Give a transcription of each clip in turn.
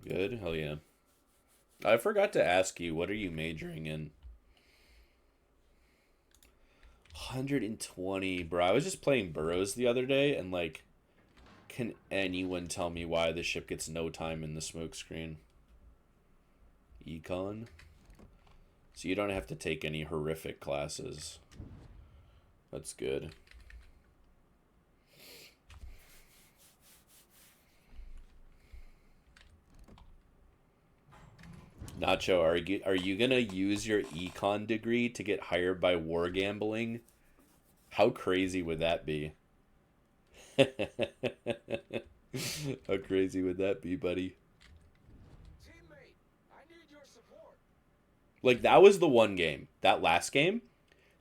Good? Hell yeah. I forgot to ask you, what are you majoring in? 120, bro. I was just playing Burrows the other day, and like, can anyone tell me why the ship gets no time in the smoke screen? Econ? So you don't have to take any horrific classes. That's good. Nacho, are you gonna use your econ degree to get hired by war gambling? How crazy would that be? How crazy would that be, buddy? Like that was the one game, that last game,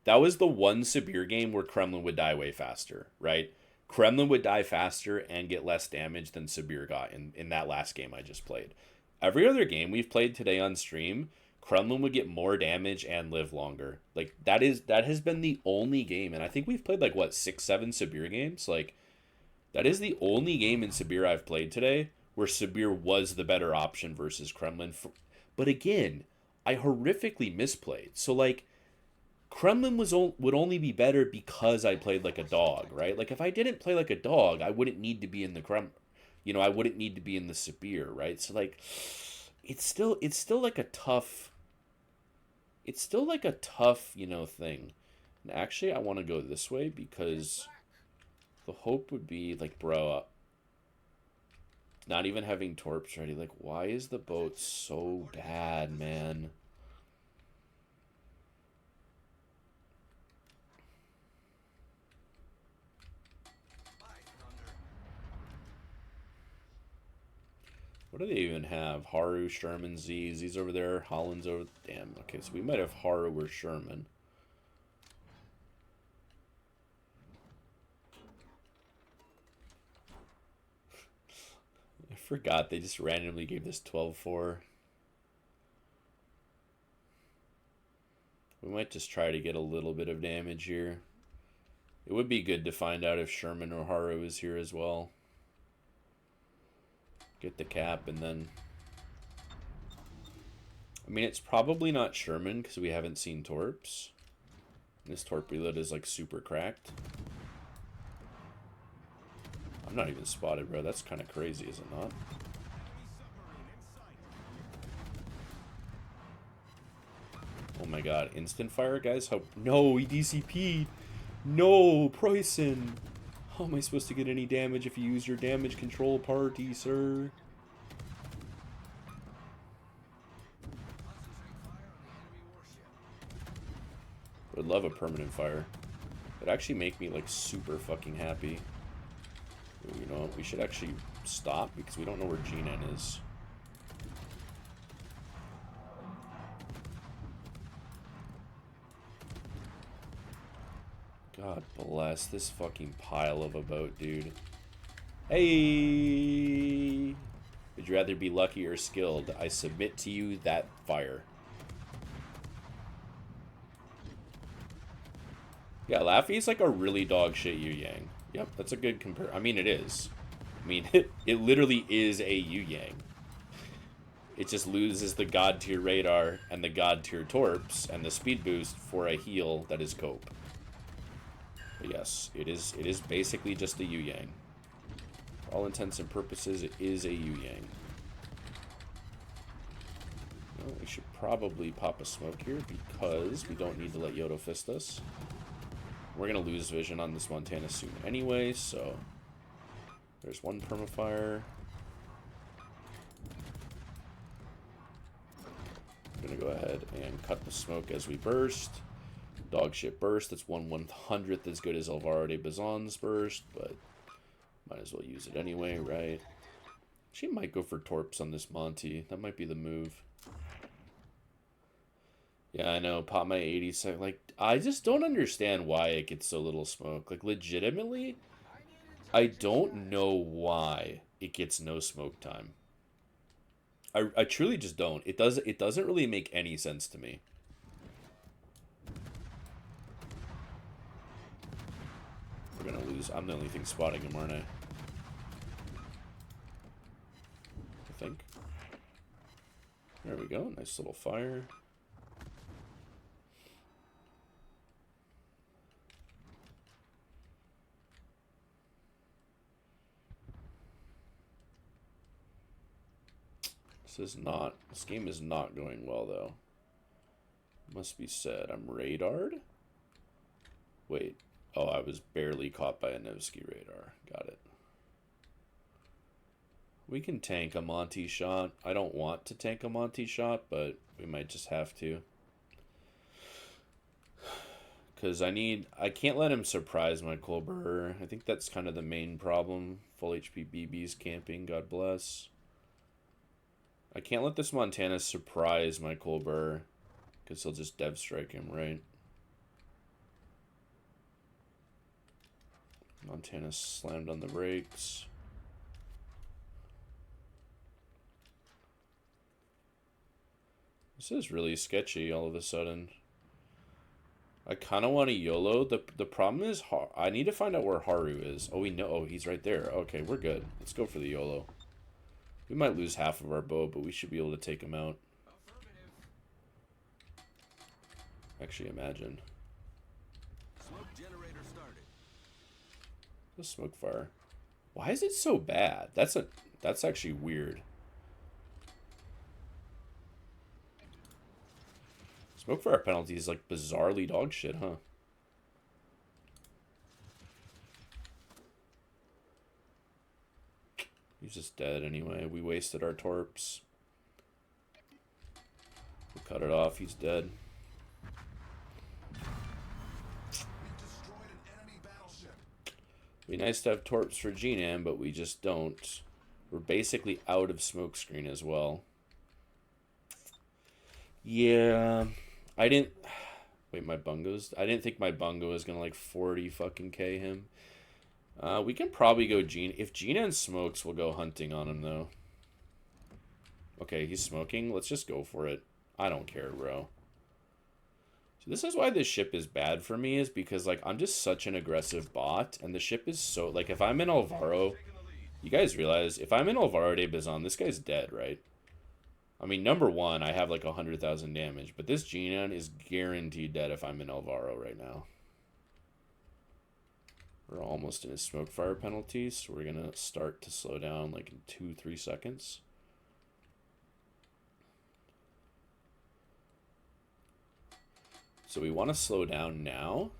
that was the one Sabir game where Kremlin would die way faster, right? Kremlin would die faster and get less damage than Sabir got in that last game I just played. Every other game we've played today on stream, Kremlin would get more damage and live longer. Like that has been the only game, and I think we've played like what 6, 7 Sabir games. Like that is the only game in Sabir I've played today where Sabir was the better option versus Kremlin. But again, I horrifically misplayed. So like Kremlin would only be better because I played like a dog, right? Like if I didn't play like a dog, I wouldn't need to be in the I wouldn't need to be in the Sabir, right? So like it's still like a tough thing. And actually I want to go this way because the hope would be like, bro, not even having torps ready. Like, why is the boat so bad, man? What do they even have? Haru, Sherman, Z. Z's over there. Holland's over. Damn. Okay, so we might have Haru or Sherman. I forgot they just randomly gave this 12-4. We might just try to get a little bit of damage here. It would be good to find out if Sherman or Haru is here as well. Get the cap and then... I mean, it's probably not Sherman because we haven't seen torps. This torp reload is like super cracked. I'm not even spotted, bro. That's kind of crazy, is it not? Oh my god. Instant fire, guys? How... No, he DCP'd. No, Preussen. How am I supposed to get any damage if you use your damage control party, sir? Would love a permanent fire. It'd actually make me, like, super fucking happy. Ooh, you know, we should actually stop because we don't know where G9 is. God bless this fucking pile of a boat, dude. Hey! Would you rather be lucky or skilled? I submit to you that fire. Yeah, Laffey's like a really dog shit Yu Yang. Yep, that's a good compare. I mean, it is. I mean, it literally is a Yu Yang. It just loses the god tier radar and the god tier torps and the speed boost for a heal that is cope. But yes, it is basically just a Yu Yang. For all intents and purposes, it is a Yu Yang. Well, we should probably pop a smoke here because we don't need to let Yodo fist us. We're going to lose vision on this Montana soon anyway, so there's one permafire. I'm going to go ahead and cut the smoke as we burst. Dogship burst, that's 1/100th as good as Alvaro de Bazan's burst, but might as well use it anyway, right? She might go for torps on this Monty. That might be the move. Yeah, I know. Pop my 80 sec. Like, I just don't understand why it gets so little smoke. Like, legitimately, I don't know why it gets no smoke time. I truly just don't. It doesn't really make any sense to me. We're gonna lose. I'm the only thing spotting him, aren't I? I think. There we go. Nice little fire. This game is not going well, though. Must be said. I'm radared? Wait. Oh, I was barely caught by a Nevsky radar. Got it. We can tank a Monty shot. I don't want to tank a Monty shot, but we might just have to. Because I can't let him surprise my Colbert. I think that's kind of the main problem. Full HP BB's camping, God bless. I can't let this Montana surprise my Colbert, because he'll just dev strike him, right? Montana slammed on the brakes. This is really sketchy all of a sudden. I kind of want to YOLO. The problem is I need to find out where Haru is. Oh, we know. Oh, he's right there. Okay, we're good. Let's go for the YOLO. We might lose half of our bow, but we should be able to take him out. Actually, imagine. Smoke generator started. The smoke fire. Why is it so bad? That's actually weird. Smoke fire penalty is like bizarrely dog shit, huh? He's just dead anyway. We wasted our torps. We cut it off. He's dead. Be nice to have torps for GNAM, but we just don't. We're basically out of smokescreen as well. Yeah, I didn't. Wait, my bungos. I didn't think my bungo was gonna like 40 fucking K him. We can probably go Gene. If Gene smokes, we'll go hunting on him, though. Okay, he's smoking. Let's just go for it. I don't care, bro. So this is why this ship is bad for me, is because, like, I'm just such an aggressive bot, and the ship is so... Like, if I'm in Alvaro... You guys realize, if I'm in Alvaro de Bazan, this guy's dead, right? I mean, number one, I have, like, 100,000 damage, but this Genon is guaranteed dead if I'm in Alvaro right now. We're almost in his smoke fire penalty, so we're going to start to slow down like in 2-3 seconds. So we want to slow down now,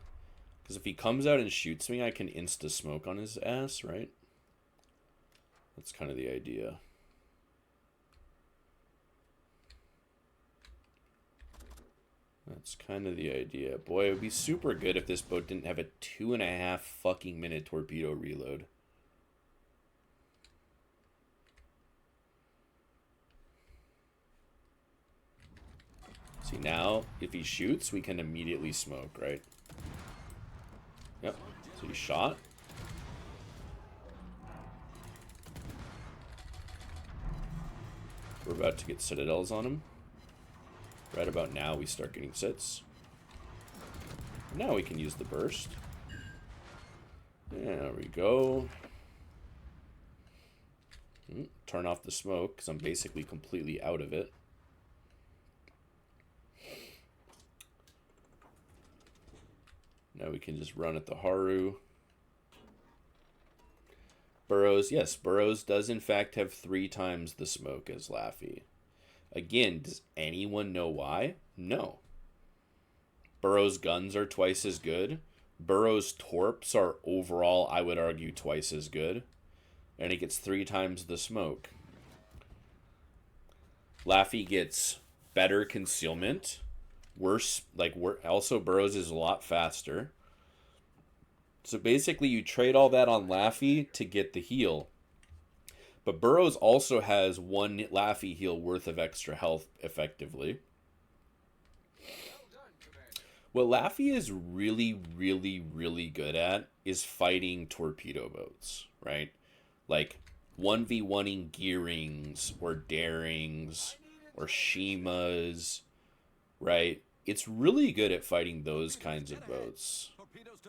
because if he comes out and shoots me, I can insta-smoke on his ass, right? That's kind of the idea. That's kind of the idea. Boy, it would be super good if this boat didn't have a 2.5 fucking minute torpedo reload. See, now, if he shoots, we can immediately smoke, right? Yep. So he shot. We're about to get citadels on him. Right about now, we start getting sits. Now we can use the burst. There we go. Turn off the smoke, because I'm basically completely out of it. Now we can just run at the Haru. Burrows, yes, Burrows does in fact have 3 times the smoke as Laffey. Again, does anyone know why? No. Burrow's guns are twice as good. Burrow's torps are overall, I would argue, twice as good. And he gets 3 times the smoke. Laffey gets better concealment. Worse, also Burrows is a lot faster. So basically you trade all that on Laffey to get the heal. But Burrows also has 1 Laffey heal worth of extra health, effectively. What Laffey is really, really, really good at is fighting torpedo boats, right? Like 1v1ing Gearings or Darings or Shimas, right? It's really good at fighting those kinds of boats.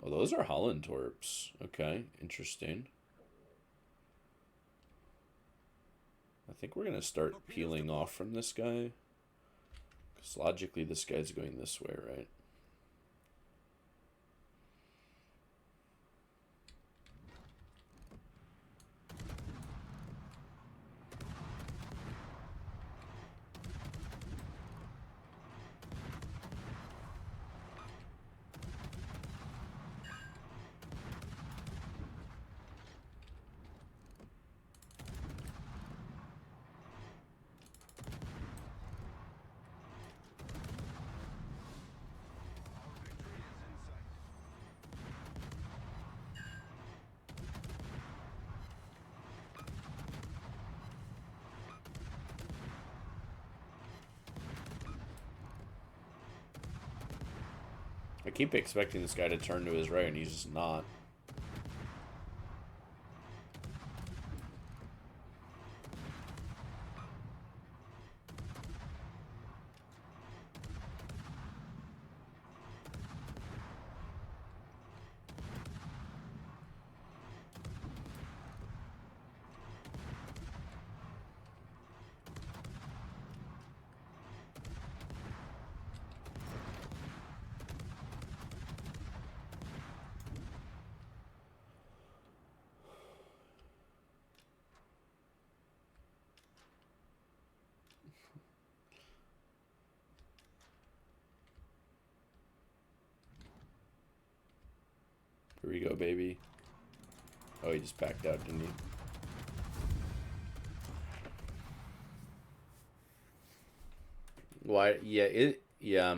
Oh, those are Holland torps. Okay, interesting. I think we're going to start peeling off from this guy. Because logically this guy's going this way, right? I keep expecting this guy to turn to his right, and he's just not. Here we go, baby. Oh, he just backed out, didn't he? Why? Yeah, yeah.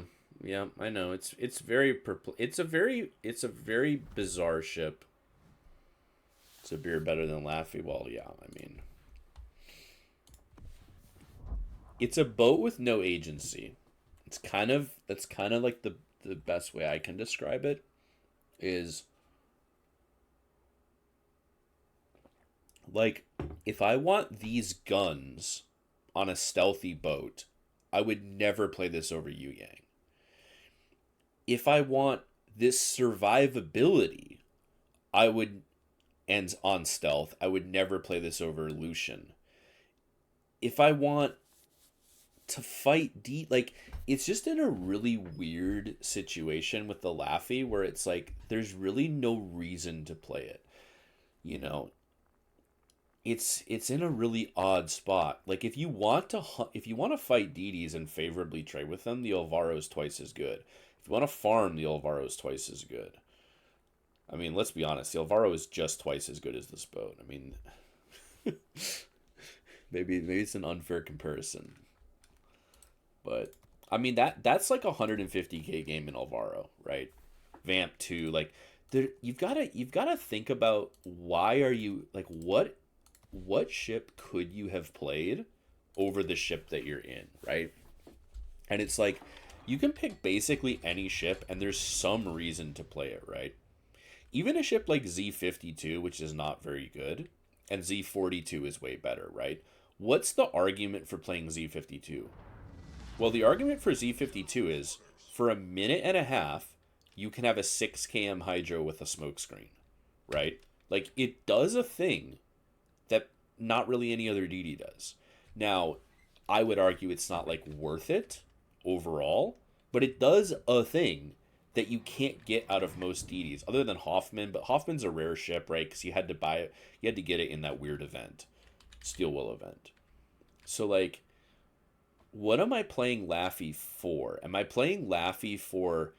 I know. It's very it's a very bizarre ship. It's a beer better than Laffey. Well, yeah. I mean, it's a boat with no agency. That's kind of like the best way I can describe it. Is like, if I want these guns on a stealthy boat, I would never play this over Yu Yang. If I want this survivability, I would, and on stealth, I would never play this over Lucian. If I want to fight like, it's just in a really weird situation with the Laffey where it's like there's really no reason to play it. You know, it's in a really odd spot. Like, if you want to fight DDs and favorably trade with them, the Alvaro is twice as good. If you want to farm, the Alvaro is twice as good. I mean, let's be honest, the Alvaro is just twice as good as this boat. I mean, maybe it's an unfair comparison, but I mean that's like a 150k game in Alvaro, right? Vamp 2, like, there, you've got to think about, why are you, like, what ship could you have played over the ship that you're in, right? And it's like, you can pick basically any ship and there's some reason to play it, right? Even a ship like Z52, which is not very good, and Z42 is way better, right? What's the argument for playing Z52? Well, the argument for Z52 is, for a minute and a half, you can have a 6 km hydro with a smoke screen, right? Like, it does a thing that not really any other DD does. Now, I would argue it's not, like, worth it overall, but it does a thing that you can't get out of most DDs, other than Hoffman. But Hoffman's a rare ship, right? Because you had to buy it, you had to get it in that weird event, Steel Will event. So, like, what am I playing Laffey for? Am I playing Laffey for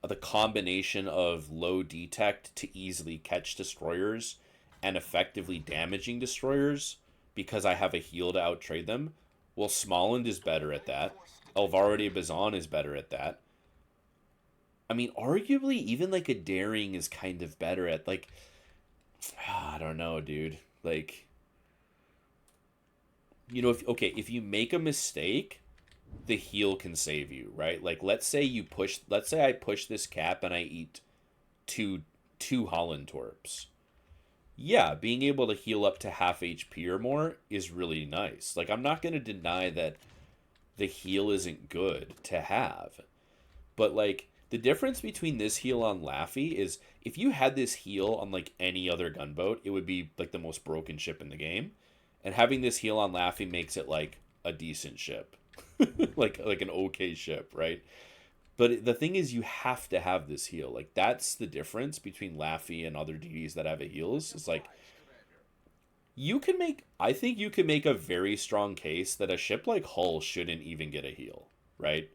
the combination of low detect to easily catch destroyers and effectively damaging destroyers because I have a heal to outtrade them? Well, Smollend is better at that. Alvaro de Bazan is better at that. I mean, arguably, even like a Daring is kind of better at, like, I don't know, dude. Like, you know, if you make a mistake, the heal can save you, right? Like, let's say I push this cap and I eat two Holland Torps. Yeah, being able to heal up to half HP or more is really nice. Like, I'm not going to deny that the heal isn't good to have. But, like, the difference between this heal on Laffey is, if you had this heal on, like, any other gunboat, it would be, like, the most broken ship in the game. And having this heal on Laffey makes it like a decent ship. like an okay ship, right? But the thing is, you have to have this heal. Like, that's the difference between Laffey and other DDs that have a heals. It's like, I think you can make a very strong case that a ship like Hull shouldn't even get a heal, right?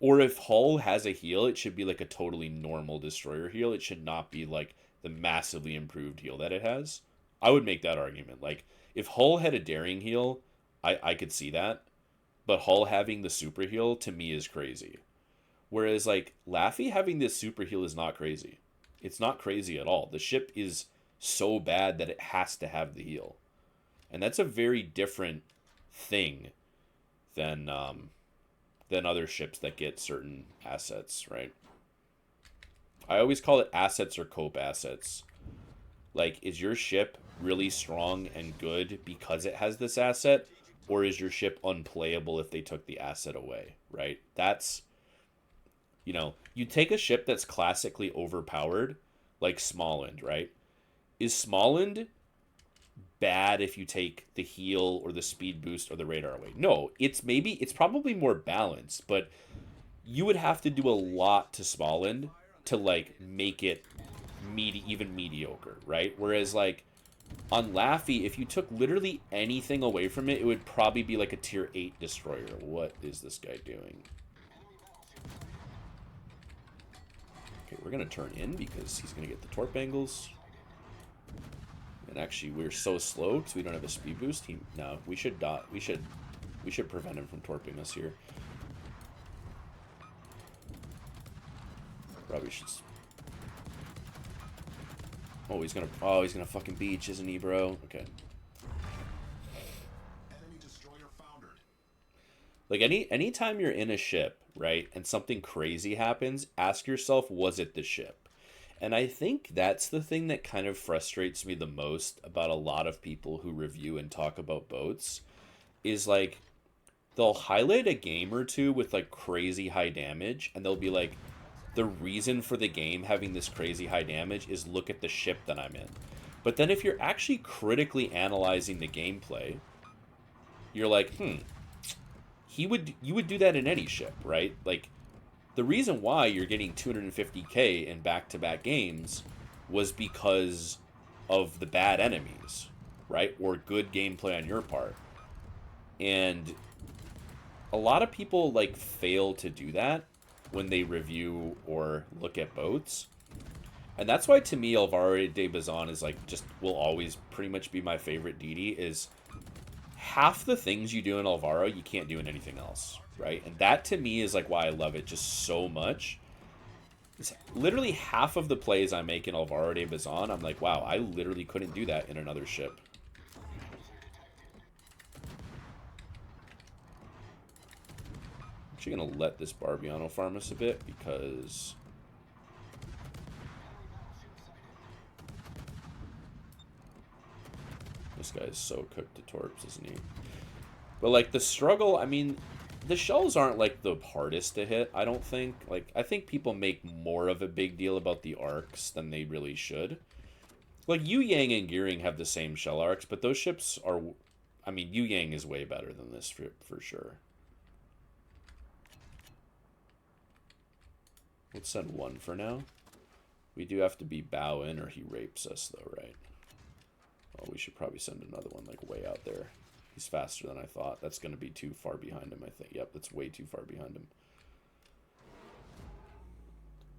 Or if Hull has a heal, it should be like a totally normal destroyer heal. It should not be like the massively improved heal that it has. I would make that argument. Like, if Hull had a daring heal, I could see that. But Hull having the super heal to me is crazy. Whereas like Laffey having this super heal is not crazy. It's not crazy at all. The ship is so bad that it has to have the heal. And that's a very different thing than other ships that get certain assets, right? I always call it assets or cope assets. Like, is your ship really strong and good because it has this asset, or is your ship unplayable if they took the asset away, right? That's, you take a ship that's classically overpowered, like Smallland, right? Is Smallland bad if you take the heal or the speed boost or the radar away? No, it's probably more balanced, but you would have to do a lot to Smallland to like make it even mediocre, right? Whereas like on Laffey, if you took literally anything away from it, it would probably be like a tier 8 destroyer. What is this guy doing? Okay, we're going to turn in because he's going to get the torp angles. And actually, we're so slow because we don't have a speed boost. No, we should dot. We should prevent him from torping us here. Probably should. Oh, he's gonna fucking beach, isn't he, bro? Okay. Enemy destroyer foundered. Like anytime you're in a ship, right, and something crazy happens, ask yourself, was it the ship? And I think that's the thing that kind of frustrates me the most about a lot of people who review and talk about boats, is like they'll highlight a game or two with like crazy high damage, and they'll be like, the reason for the game having this crazy high damage is look at the ship that I'm in. But then if you're actually critically analyzing the gameplay, you're like, you would do that in any ship, right? Like, the reason why you're getting 250k in back-to-back games was because of the bad enemies, right? Or good gameplay on your part. And a lot of people like fail to do that when they review or look at boats. And that's why to me Alvaro de Bazan is like will always pretty much be my favorite DD. Is half the things you do in Alvaro you can't do in anything else, right? And that to me is like why I love it just so much. It's literally half of the plays I make in Alvaro de Bazan, I'm like, wow, I literally couldn't do that in another ship. Actually gonna let this Barbiano farm us a bit because this guy is so cooked to torps, isn't he? But like the struggle, I mean, the shells aren't like the hardest to hit, I don't think. Like, I think people make more of a big deal about the arcs than they really should. Like, Yu Yang and Gearing have the same shell arcs, but those ships are, I mean, Yu Yang is way better than this for sure. Let's send one for now. We do have to be bow in or he rapes us though, right? Oh, we should probably send another one like way out there. He's faster than I thought. That's going to be too far behind him, I think. Yep, that's way too far behind him.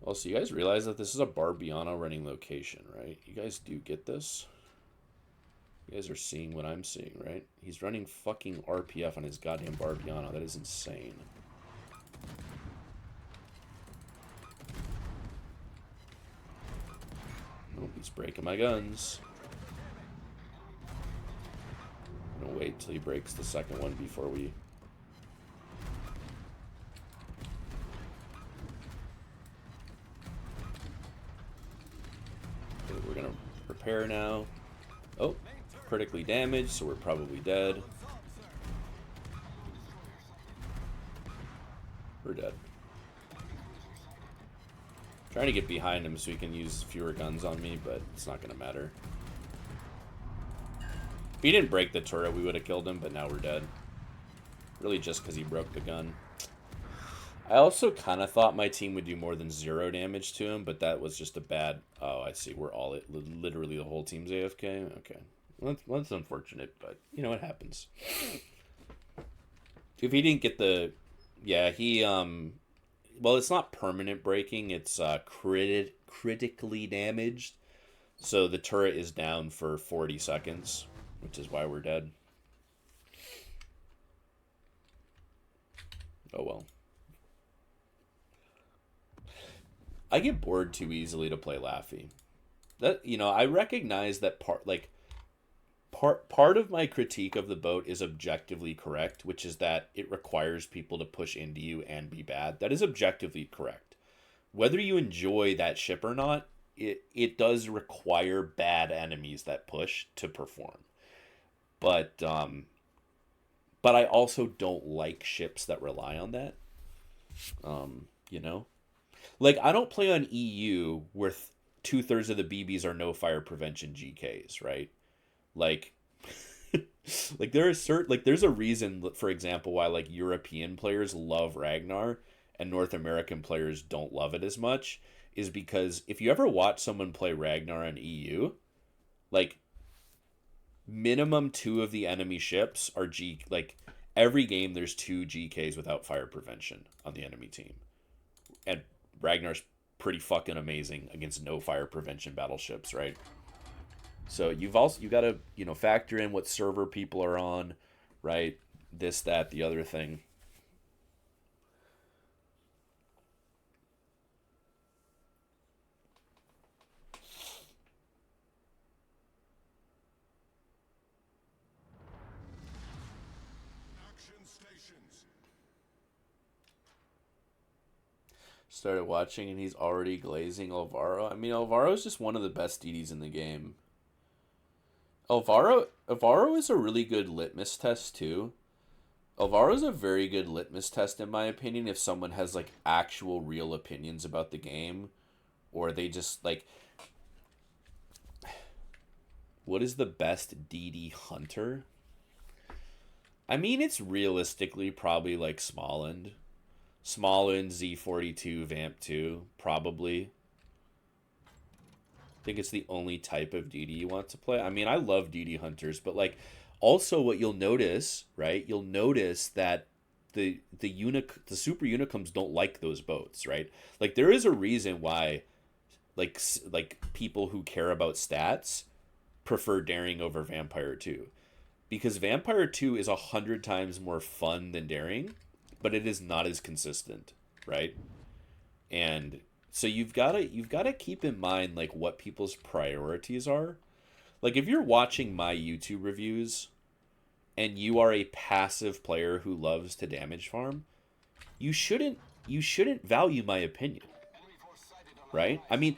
Also, you guys realize that this is a Barbiano running location, right? You guys do get this? You guys are seeing what I'm seeing, right? He's running fucking RPF on his goddamn Barbiano. That is insane. Oh, he's breaking my guns. I'm gonna wait till he breaks the second one before we... Okay, we're gonna repair now. Oh, critically damaged, so we're probably dead. We're dead. Trying to get behind him so he can use fewer guns on me, but it's not gonna matter. If he didn't break the turret, we would have killed him, but now we're dead. Really just because he broke the gun. I also kind of thought my team would do more than 0 damage to him, but that was just a bad... Oh, I see. We're all... Literally the whole team's AFK? Okay. Well, that's unfortunate, but, you know, it happens. If he didn't get the... Yeah, he... Well, it's not permanent breaking. It's critically damaged. So the turret is down for 40 seconds, which is why we're dead. Oh, well. I get bored too easily to play Laffey. That, you know, I recognize that part of my critique of the boat is objectively correct, which is that it requires people to push into you and be bad. That is objectively correct. Whether you enjoy that ship or not, it does require bad enemies that push to perform. But I also don't like ships that rely on that. You know? Like, I don't play on EU where 2/3 of the BBs are no fire prevention GKs, right? Like, like there's a reason, for example, why like European players love Ragnar and North American players don't love it as much, is because if you ever watch someone play Ragnar on EU, like minimum 2 of the enemy ships are like every game there's 2 GKs without fire prevention on the enemy team. And Ragnar's pretty fucking amazing against no fire prevention battleships, right? So you got to, you know, factor in what server people are on, right? This, that, the other thing. Action stations. Started watching and he's already glazing Alvaro. I mean, Alvaro is just one of the best DDs in the game. Alvaro is a really good litmus test too. Alvaro's a very good litmus test in my opinion if someone has like actual real opinions about the game, or they just like, what is the best DD hunter? I mean, it's realistically probably like Smalland. Smalland, Z42, Vamp 2, probably. I think it's the only type of DD you want to play. I mean, I love DD hunters, but like also what you'll notice, right? You'll notice that the super unicums don't like those boats, right? Like there is a reason why like people who care about stats prefer Daring over Vampire 2. Because Vampire 2 is 100 times more fun than Daring, but it is not as consistent, right? And so you've got to keep in mind like what people's priorities are. Like if you're watching my YouTube reviews and you are a passive player who loves to damage farm, you shouldn't value my opinion, right? I mean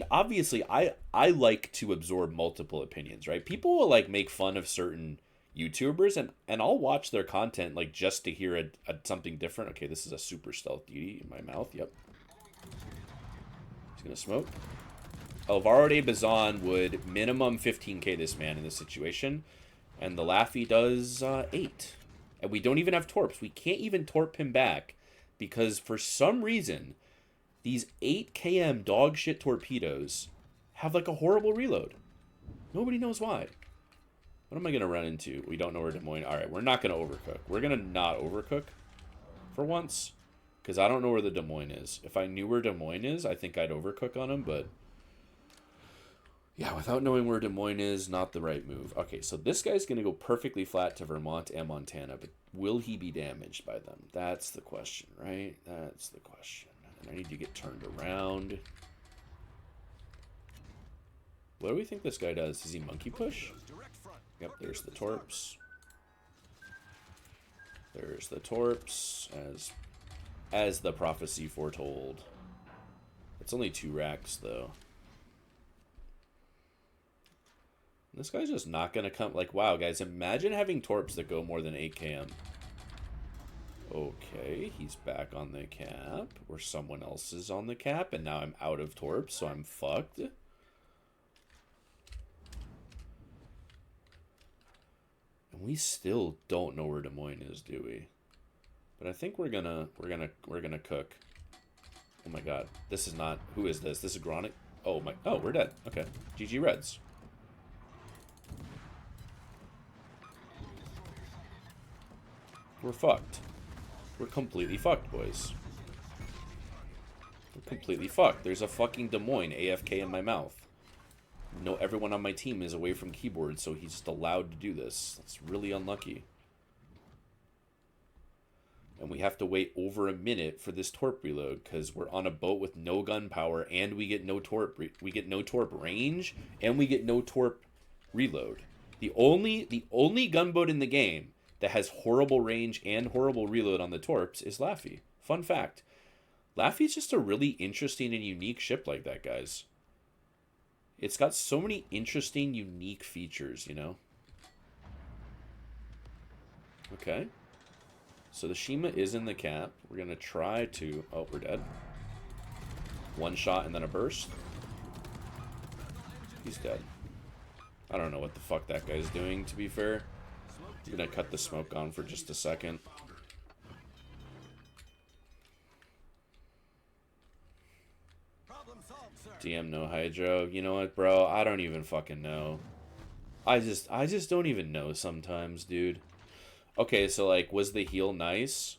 obviously I like to absorb multiple opinions, right? People will like make fun of certain YouTubers and I'll watch their content like just to hear something different. Okay, this is a super stealth DD in my mouth. Yep. He's gonna smoke. Alvaro de Bazan would minimum 15k this man in this situation, and the Laffey does 8. And we don't even have torps. We can't even torp him back because for some reason these 8 km dog shit torpedoes have like a horrible reload. Nobody knows why. What am I gonna run into? We don't know where Des Moines. All right, we're not gonna overcook. We're gonna not overcook for once. Because I don't know where the Des Moines is. If I knew where Des Moines is, I think I'd overcook on him, but... yeah, without knowing where Des Moines is, not the right move. Okay, so this guy's going to go perfectly flat to Vermont and Montana, but will he be damaged by them? That's the question, right? That's the question. And I need to get turned around. What do we think this guy does? Does he monkey push? Yep, there's the torps. There's the torps, as the prophecy foretold. It's only 2 racks, though. This guy's just not going to come. Like, wow, guys, imagine having torps that go more than 8 km. Okay, he's back on the cap. Or someone else is on the cap, and now I'm out of torps, so I'm fucked. And we still don't know where Des Moines is, do we? But I think we're gonna cook. Oh my god. This is not... Who is this? This is Gronic? Oh my... Oh, we're dead. Okay. GG Reds. We're fucked. We're completely fucked, boys. We're completely fucked. There's a fucking Des Moines AFK in my mouth. No, everyone on my team is away from keyboard, so he's just allowed to do this. That's really unlucky. And we have to wait over a minute for this torp reload because we're on a boat with no gunpowder, and we get no torp. We get no torp range, and we get no torp reload. The only gunboat in the game that has horrible range and horrible reload on the torps is Laffey. Fun fact: Laffey's just a really interesting and unique ship like that, guys. It's got so many interesting, unique features, you know. Okay. So the Shima is in the cap. We're going to try to... Oh, we're dead. One shot and then a burst. He's dead. I don't know what the fuck that guy's doing, to be fair. I'm going to cut the smoke on for just a second. DM no hydro. You know what, bro? I don't even fucking know. I just don't even know sometimes, dude. Okay, so, like, was the heal nice?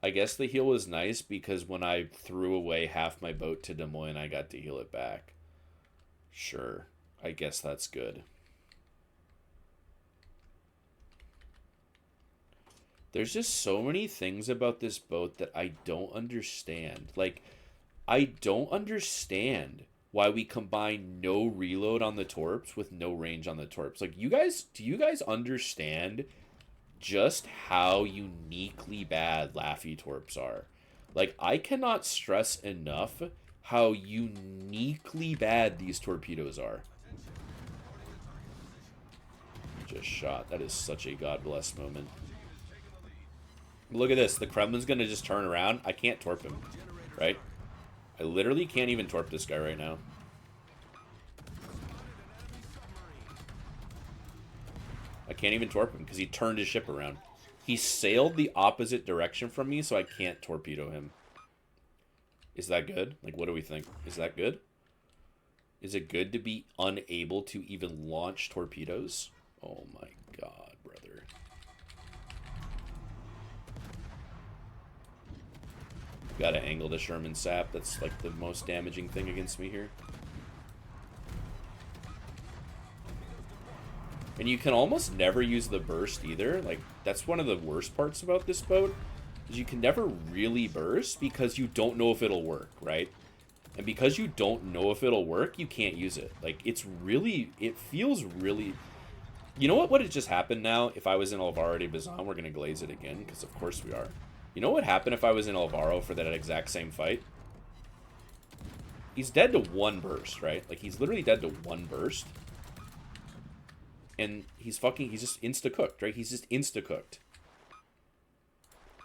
I guess the heal was nice because when I threw away half my boat to Des Moines, I got to heal it back. Sure. I guess that's good. There's just so many things about this boat that I don't understand. Like, I don't understand why we combine no reload on the torps with no range on the torps. Like, do you guys understand just how uniquely bad Laffey torps are? Like, I cannot stress enough how uniquely bad these torpedoes are. Just shot. That is such a God bless moment. Look at this. The Kremlin's going to just turn around. I can't torp him, right? I literally can't even torp this guy right now. I can't even torp him because he turned his ship around. He sailed the opposite direction from me, so I can't torpedo him. Is that good? Like, what do we think? Is that good? Is it good to be unable to even launch torpedoes? Oh my god, brother. Gotta angle the Sherman sap. That's like the most damaging thing against me here. And you can almost never use the burst either. Like, that's one of the worst parts about this boat, is you can never really burst because you don't know if it'll work, right? And because you don't know if it'll work, you can't use it. Like, it feels really... You know what had just happened now? If I was in Alvaro de Bazan, we're going to glaze it again, because of course we are. You know what happened if I was in Alvaro for that exact same fight? He's dead to one burst, right? Like, he's literally dead to one burst. And he's just insta-cooked, right? He's just insta-cooked.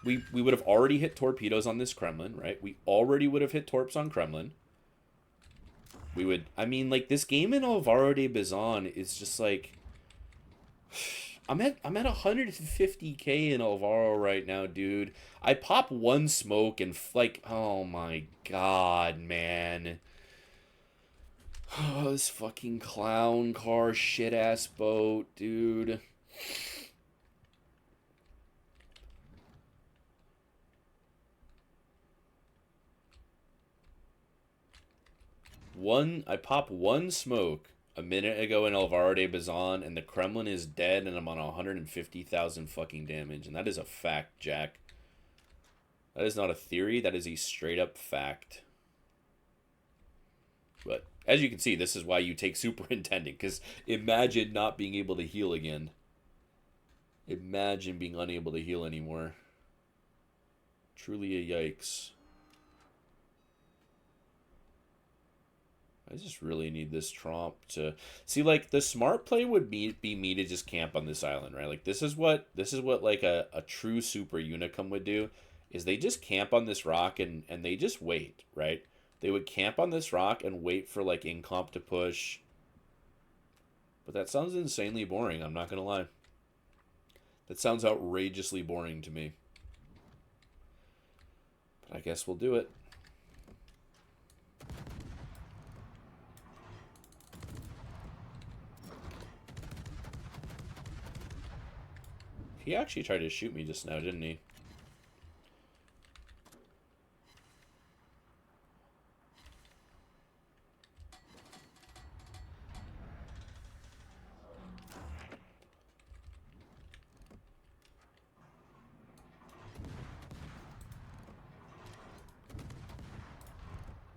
We would have already hit torpedoes on this Kremlin, right? We already would have hit torps on Kremlin. We would... I mean, like, this game in Alvaro de Bazan is just, like... I'm at 150k in Alvaro right now, dude. I pop one smoke and, like... Oh, my God, man. Oh, this fucking clown car shit-ass boat, dude. I pop one smoke a minute ago in Alvaro de Bazan, and the Kremlin is dead, and I'm on 150,000 fucking damage, and that is a fact, Jack. That is not a theory, that is a straight-up fact. But... as you can see, this is why you take superintendent, because imagine not being able to heal again. Imagine being unable to heal anymore. Truly a yikes. I just really need this Tromp to... See, like, the smart play would be me to just camp on this island, right? Like, this is what like, a true super Unicum would do, is they just camp on this rock and they just wait, right? They would camp on this rock and wait for, like, Incomp to push. But that sounds insanely boring, I'm not going to lie. That sounds outrageously boring to me. But I guess we'll do it. He actually tried to shoot me just now, didn't he?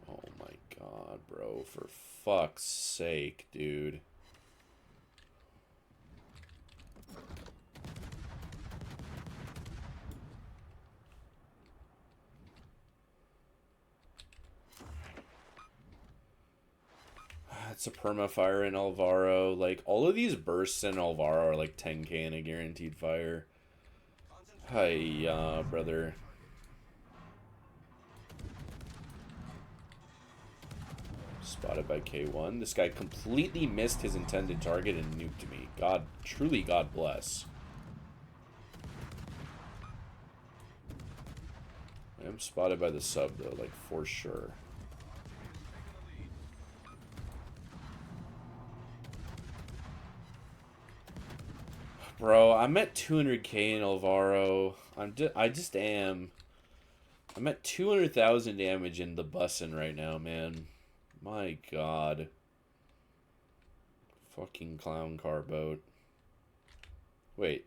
Oh my god, bro. For fuck's sake, dude. It's a perma-fire in Alvaro. Like, all of these bursts in Alvaro are like 10k and a guaranteed fire. Hiya, brother. Spotted by K1. This guy completely missed his intended target and nuked me. God, truly God bless. I am spotted by the sub, though, like, for sure. Bro, I'm at 200k in Alvaro. I just am. I'm at 200,000 damage in the bussin' right now, man. My god. Fucking clown car boat. Wait.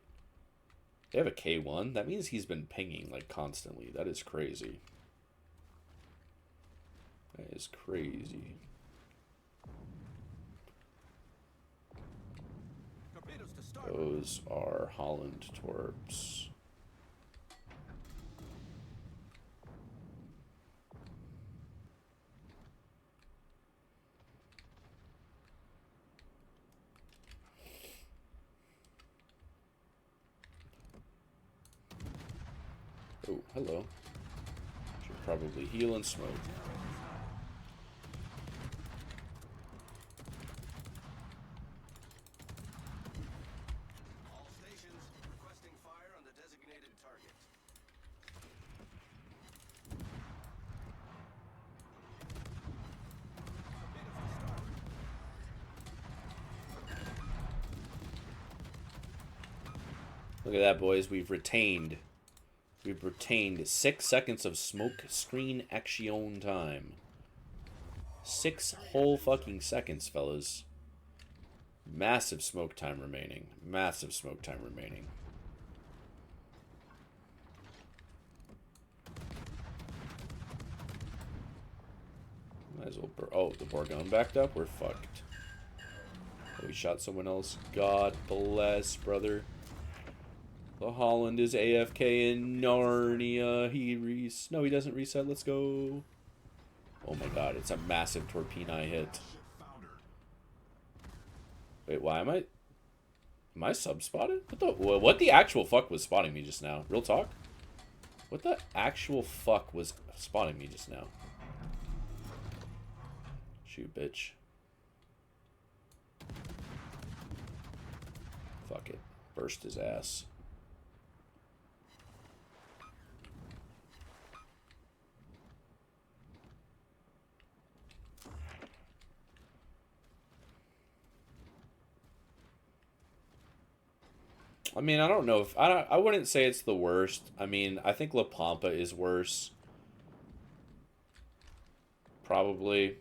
They have a K1? That means he's been pinging, like, constantly. That is crazy. That is crazy. Those are Holland Torps. Oh, hello. Should probably heal and smoke. All stations requesting fire on the designated target. Look at that, boys. We've retained 6 seconds of smoke screen action time. 6 whole fucking seconds, fellas. Massive smoke time remaining. Massive smoke time remaining. Might as well. Oh, the Bourgogne backed up? We're fucked. Oh, he shot someone else. God bless, brother. The Holland is AFK in Narnia. No, he doesn't reset. Let's go. Oh my god, it's a massive Torpini hit. Wait, why am I sub-spotted? What the actual fuck was spotting me just now? Real talk? What the actual fuck was spotting me just now? Shoot, bitch. Fuck it. Burst his ass. I mean, I don't know if I wouldn't say it's the worst. I mean, I think La Pampa is worse. Probably.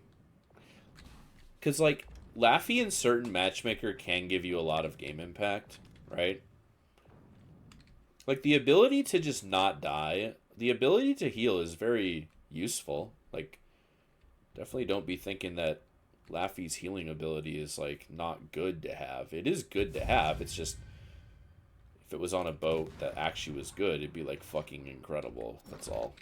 Cuz like Laffey in certain matchmaker can give you a lot of game impact, right? Like the ability to just not die, the ability to heal is very useful. Like definitely don't be thinking that Laffey's healing ability is like not good to have. It is good to have. It's just if it was on a boat that actually was good, it'd be like fucking incredible. That's all.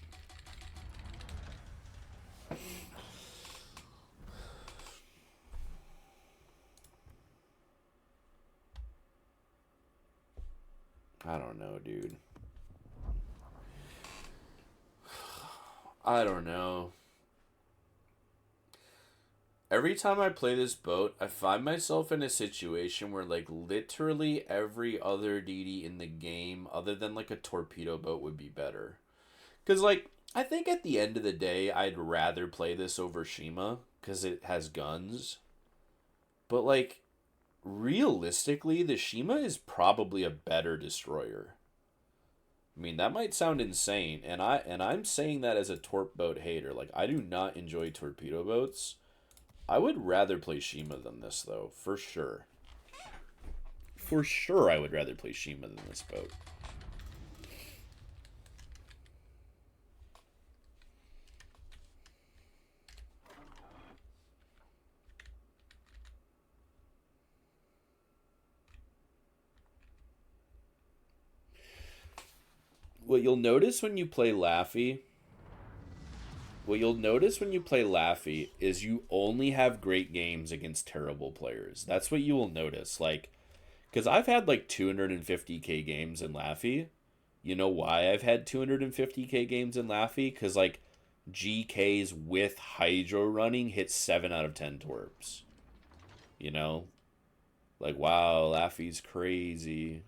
I don't know, dude. I don't know. Every time I play this boat, I find myself in a situation where like literally every other DD in the game, other than like a torpedo boat, would be better. Cause like I think at the end of the day, I'd rather play this over Shima because it has guns. But like realistically, the Shima is probably a better destroyer. I mean, that might sound insane, and I'm saying that as a torp boat hater. Like I do not enjoy torpedo boats. I would rather play Shima than this though, for sure. For sure I would rather play Shima than this boat. What you'll notice when you play Laffey What you'll notice when you play Laffy is you only have great games against terrible players. That's what you will notice. Like, because I've had like 250k games in Laffy. You know why I've had 250k games in Laffy? Because like GKs with Hydro running hit 7 out of 10 torps. You know? Like, wow, Laffy's crazy.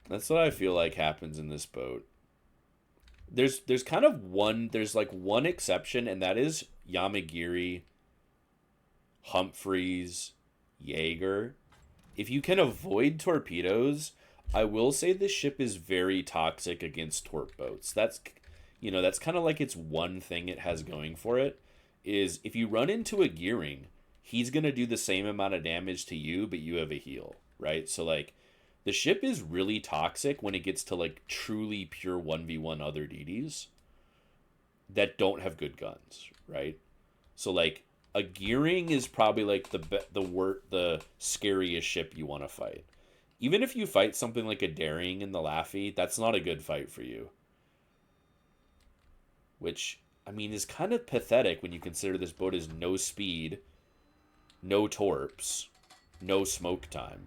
That's what I feel like happens in this boat. There's kind of there's like one exception, and that is Yamagiri, Humphreys, Jaeger. If you can avoid torpedoes, I will say this ship is very toxic against torp boats. That's kind of like its one thing it has going for it is if you run into a gearing, he's gonna do the same amount of damage to you, but you have a heal, right? So like the ship is really toxic when it gets to like truly pure 1v1 other DDs that don't have good guns, right? So like a gearing is probably like the scariest ship you want to fight. Even if you fight something like a daring in the Laffy, that's not a good fight for you. Which I mean is kind of pathetic when you consider this boat is no speed, no torps, no smoke time,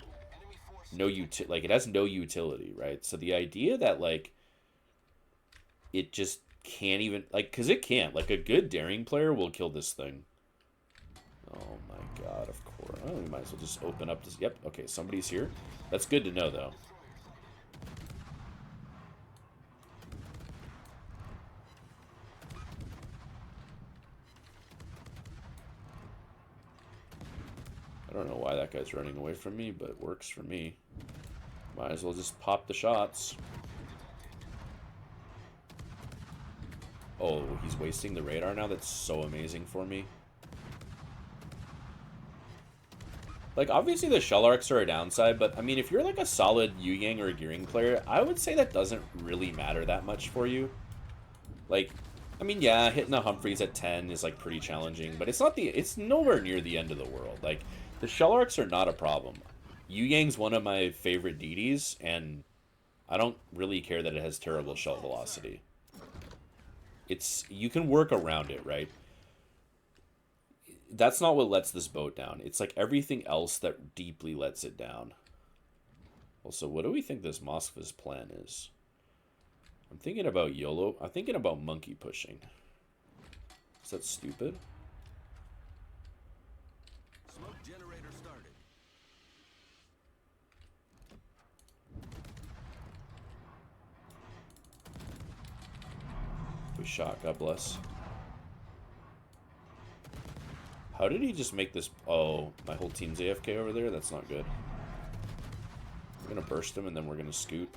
like it has no utility, right? So the idea that like it just can't even like because it can't like a good daring player will kill this thing. Oh my god, of course. Oh, we might as well just open up this. Yep, okay, somebody's here. That's good to know though. I don't know why that guy's running away from me, but it works for me. Might as well just pop the shots. Oh, he's wasting the radar now? That's so amazing for me. Like, obviously the shell arcs are a downside, but, I mean, if you're, like, a solid Yu-Yang or a Gearing player, I would say that doesn't really matter that much for you. Like, I mean, yeah, hitting the Humphreys at 10 is, like, pretty challenging, but it's nowhere near the end of the world. Like, the shell arcs are not a problem. Yu-Yang's one of my favorite DDs, and I don't really care that it has terrible shell velocity. You can work around it, right? That's not what lets this boat down. It's like everything else that deeply lets it down. Also, what do we think this Moskva's plan is? I'm thinking about YOLO. I'm thinking about monkey pushing. Is that stupid? Smoke generator started. We shot. God bless. How did he just make this? Oh, my whole team's AFK over there? That's not good. We're going to burst him, and then we're going to scoot.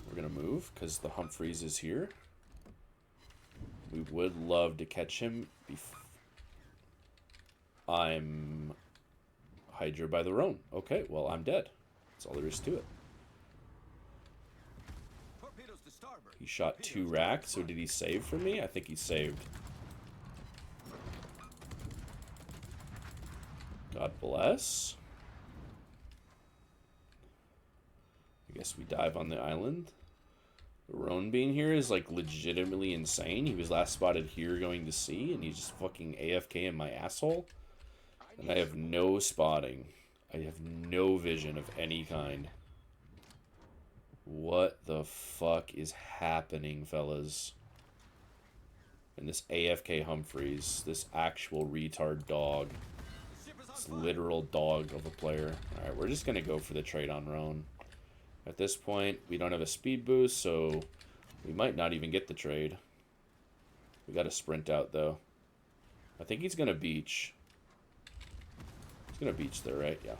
We're going to move, because the Humphreys is here. We would love to catch him. I'm Hydra by the Roan. Okay, well, I'm dead. That's all there is to it. Torpedoes to starboard. He shot 2 racks, so did he save for me? I think he saved. God bless. I guess we dive on the island. The Roan being here is like legitimately insane. He was last spotted here going to sea, and he's just fucking AFK in my asshole. And I have no spotting. I have no vision of any kind. What the fuck is happening, fellas? And this AFK Humphreys, this actual retard dog. This literal dog of a player. Alright, we're just going to go for the trade on Roan. At this point, we don't have a speed boost, so we might not even get the trade. We got to sprint out, though. I think he's going to beach. He's going to beach there, right? Yeah.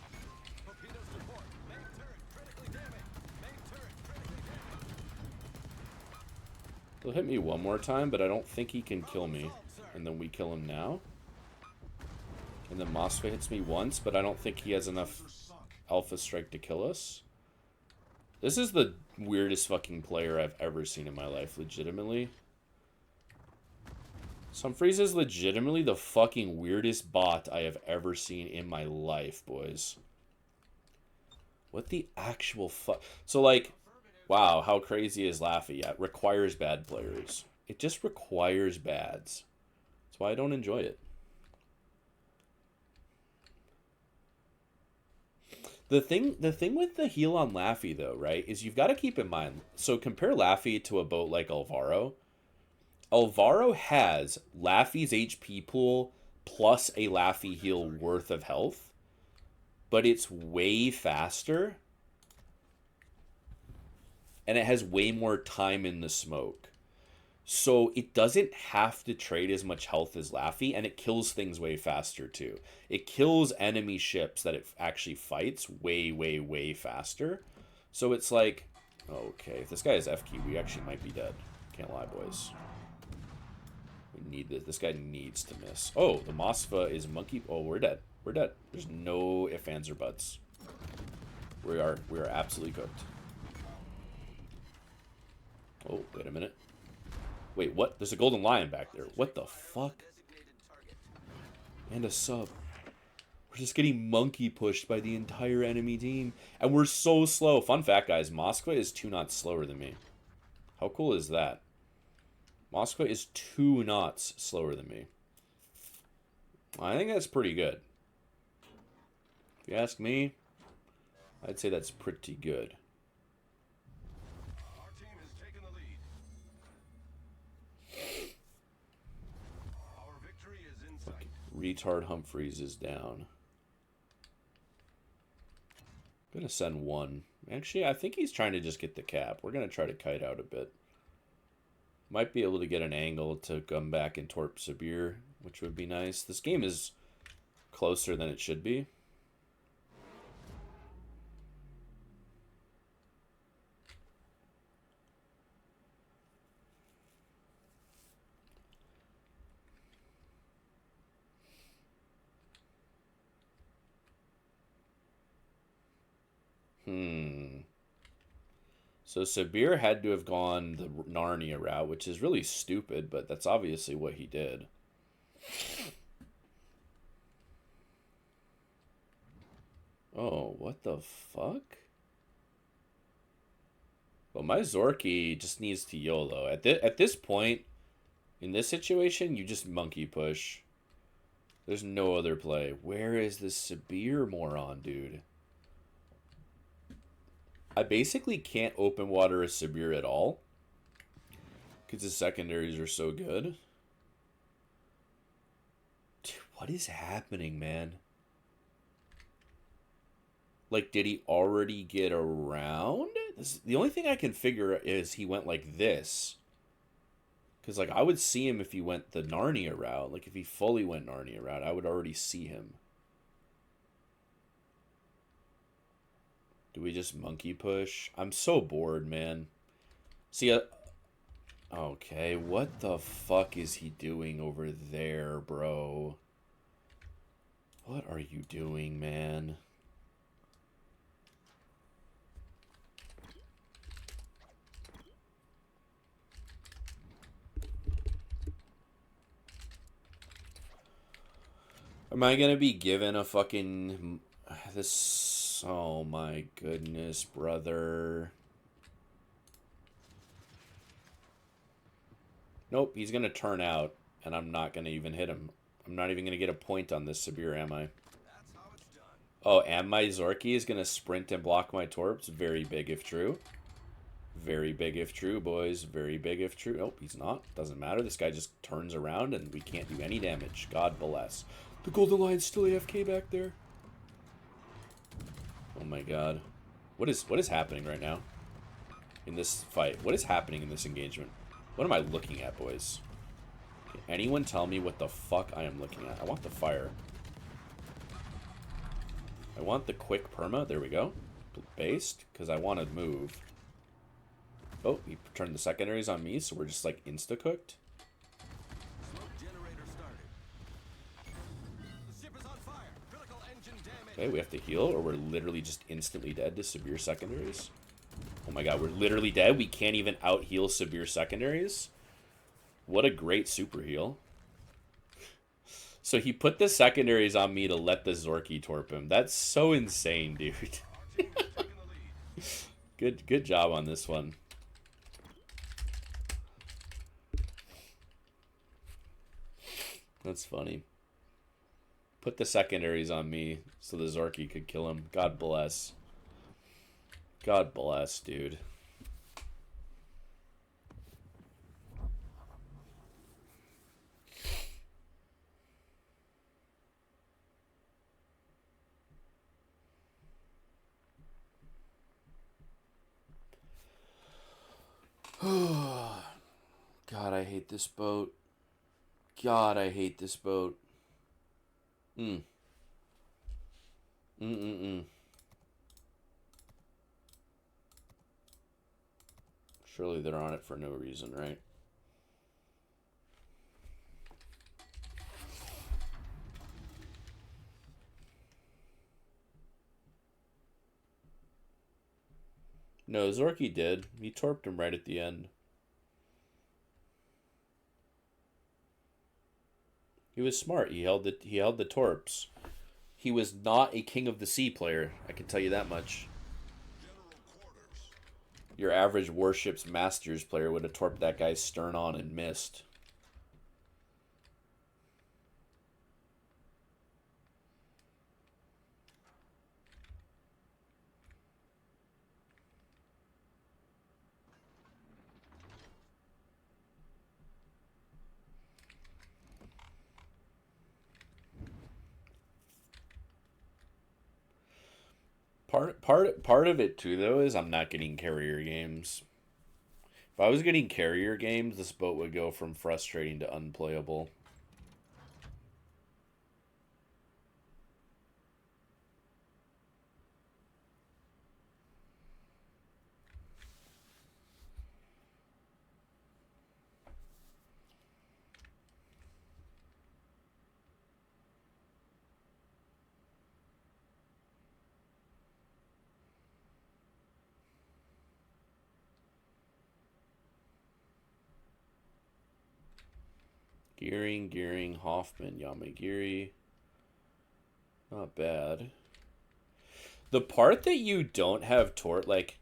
He'll hit me one more time, but I don't think he can kill me. And then we kill him now. And then Moskva hits me once, but I don't think he has enough Alpha Strike to kill us. This is the weirdest fucking player I've ever seen in my life, legitimately. Humphreys is legitimately the fucking weirdest bot I have ever seen in my life, boys. What the actual fuck? So, like, wow, how crazy is Laffey? Yeah, it requires bad players. It just requires bads. That's why I don't enjoy it. The thing with the heal on Laffey, though, right, is you've got to keep in mind. So compare Laffey to a boat like Alvaro. Alvaro has Laffey's HP pool plus a Laffey heal worth of health, but it's way faster, and it has way more time in the smoke. So it doesn't have to trade as much health as Laffey, and it kills things way faster too. It kills enemy ships that it actually fights way, way, way faster. So it's like, okay, if this guy is FQ, we actually might be dead. Can't lie, boys. We need this. This guy needs to miss. Oh, the Moskva is monkey. Oh, we're dead. We're dead. There's no ifs, ands, or buts. We are absolutely cooked. Oh, wait a minute. Wait, what? There's a golden lion back there. What the fuck? And a sub. We're just getting monkey pushed by the entire enemy team. And we're so slow. Fun fact, guys. Moskva is 2 knots slower than me. How cool is that? Moskva is 2 knots slower than me. I think that's pretty good. If you ask me, I'd say that's pretty good. Retard Humphreys is down. I'm gonna send one. Actually, I think he's trying to just get the cap. We're gonna try to kite out a bit. Might be able to get an angle to come back and torp Sabir, which would be nice. This game is closer than it should be. So Sabir had to have gone the Narnia route, which is really stupid, but that's obviously what he did. Oh, what the fuck? Well, my Zorky just needs to YOLO. At this point, in this situation, you just monkey push. There's no other play. Where is this Sabir moron, dude? I basically can't open water a Sabir at all because the secondaries are so good. Dude, what is happening, man? Like, did he already get around? The only thing I can figure is he went like this. Because, like, I would see him if he went the Narnia route. Like, if he fully went Narnia route, I would already see him. Do we just monkey push? I'm so bored, man. See, okay, what the fuck is he doing over there, bro? What are you doing, man? Am I gonna be given a fucking... This... Oh my goodness, brother. Nope, he's gonna turn out, and I'm not gonna even hit him. I'm not even gonna get a point on this Sabir, am I? Oh, and my Zorky is gonna sprint and block my torps? Very big if true. Very big if true, boys. Very big if true. Nope, he's not. Doesn't matter. This guy just turns around and we can't do any damage. God bless. The Golden Lion's still AFK back there. Oh my god. What is happening right now? In this fight? What is happening in this engagement? What am I looking at, boys? Can anyone tell me what the fuck I am looking at? I want the fire. I want the quick perma. There we go. Based, because I want to move. Oh, he turned the secondaries on me, so we're just like insta-cooked. Smoke generator started. The ship is on fire. Critical engine damage. Okay, we have to heal, or we're literally just instantly dead to severe secondaries. Oh my god, we're literally dead. We can't even out-heal severe secondaries. What a great super heal. So he put the secondaries on me to let the Zorky torp him. That's so insane, dude. Good job on this one. That's funny. Put the secondaries on me so the Zorky could kill him. God bless. God bless, dude. God, I hate this boat. God, I hate this boat. Surely they're on it for no reason, right? No, Zorky did. He torped him right at the end. He was smart. He held the torps. He was not a King of the Sea player. I can tell you that much. Your average Warships Masters player would have torped that guy's stern on and missed. Part of it too though is I'm not getting carrier games. If I was getting carrier games, this boat would go from frustrating to unplayable. Gearing, Hoffman, Yamagiri. Not bad. The part that you don't have torp, like,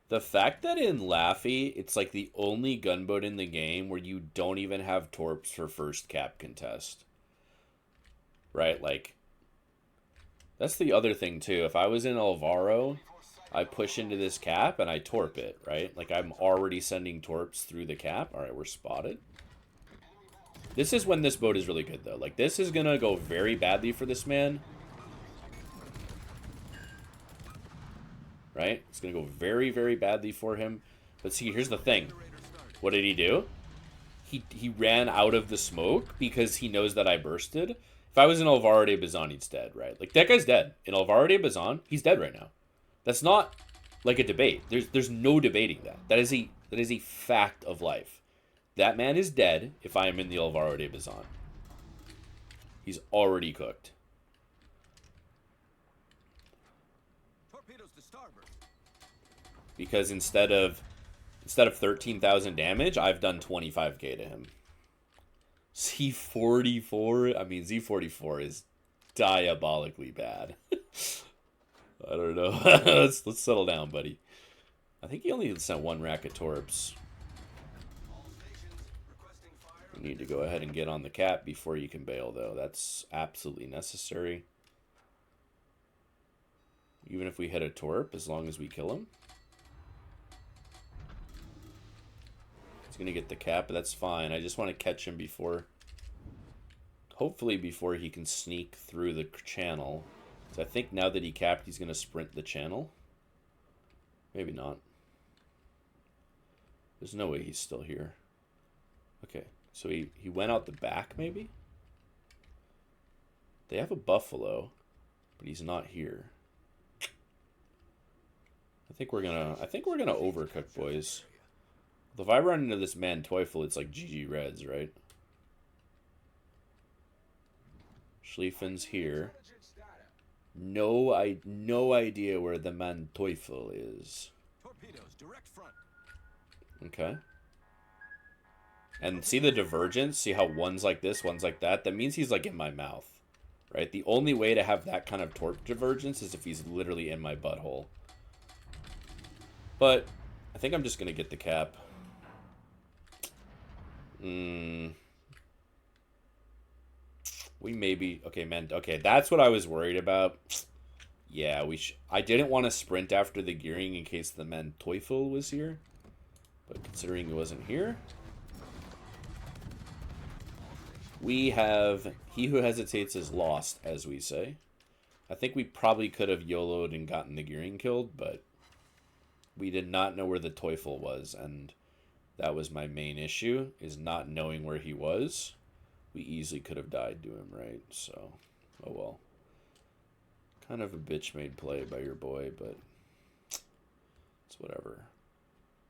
the fact that in Laffey, it's like the only gunboat in the game where you don't even have torps for first cap contest. Right? Like, that's the other thing too. If I was in Alvaro, I push into this cap and I torp it, right? Like, I'm already sending torps through the cap. Alright, we're spotted. This is when this boat is really good, though. Like, this is gonna go very badly for this man. Right? It's gonna go very, very badly for him. But see, here's the thing. What did he do? He ran out of the smoke because he knows that I bursted. If I was in Alvaro de Bazan, he's dead, right? Like, that guy's dead. In Alvaro de Bazan, he's dead right now. That's not like a debate. There's no debating that. That is a fact of life. That man is dead if I am in the Alvaro de Bazan. He's already cooked. Torpedoes to starboard. Because instead of 13,000 damage, I've done 25k to him. Z44, I mean, Z44 is diabolically bad. I don't know. let's settle down, buddy. I think he only sent one rack of torps. You need to go ahead and get on the cap before you can bail, though. That's absolutely necessary. Even if we hit a torp, as long as we kill him. gonna get the cap, but that's fine. I just want to catch him before, hopefully before he can sneak through the channel. So I think now that he capped, he's gonna sprint the channel. Maybe not. There's no way he's still here. Okay, so he went out the back, maybe? They have a buffalo, but he's not here. I think we're gonna overcook, boys. If I run into this man Teufel, it's like GG Reds, right? Schlieffen's here. No idea where the man Teufel is. Torpedoes, direct front. Okay. And see the divergence? See how one's like this, one's like that? That means he's like in my mouth, right? The only way to have that kind of torque divergence is if he's literally in my butthole. But I think I'm just going to get the cap. We maybe... Okay, man. Okay, that's what I was worried about. Yeah, I didn't want to sprint after the gearing in case the man Teufel was here. But considering he wasn't here... We have... He who hesitates is lost, as we say. I think we probably could have YOLO'd and gotten the gearing killed, but... We did not know where the Teufel was, and that was my main issue, is not knowing where he was. We easily could have died to him, right? So, oh well. Kind of a bitch-made play by your boy, but it's whatever.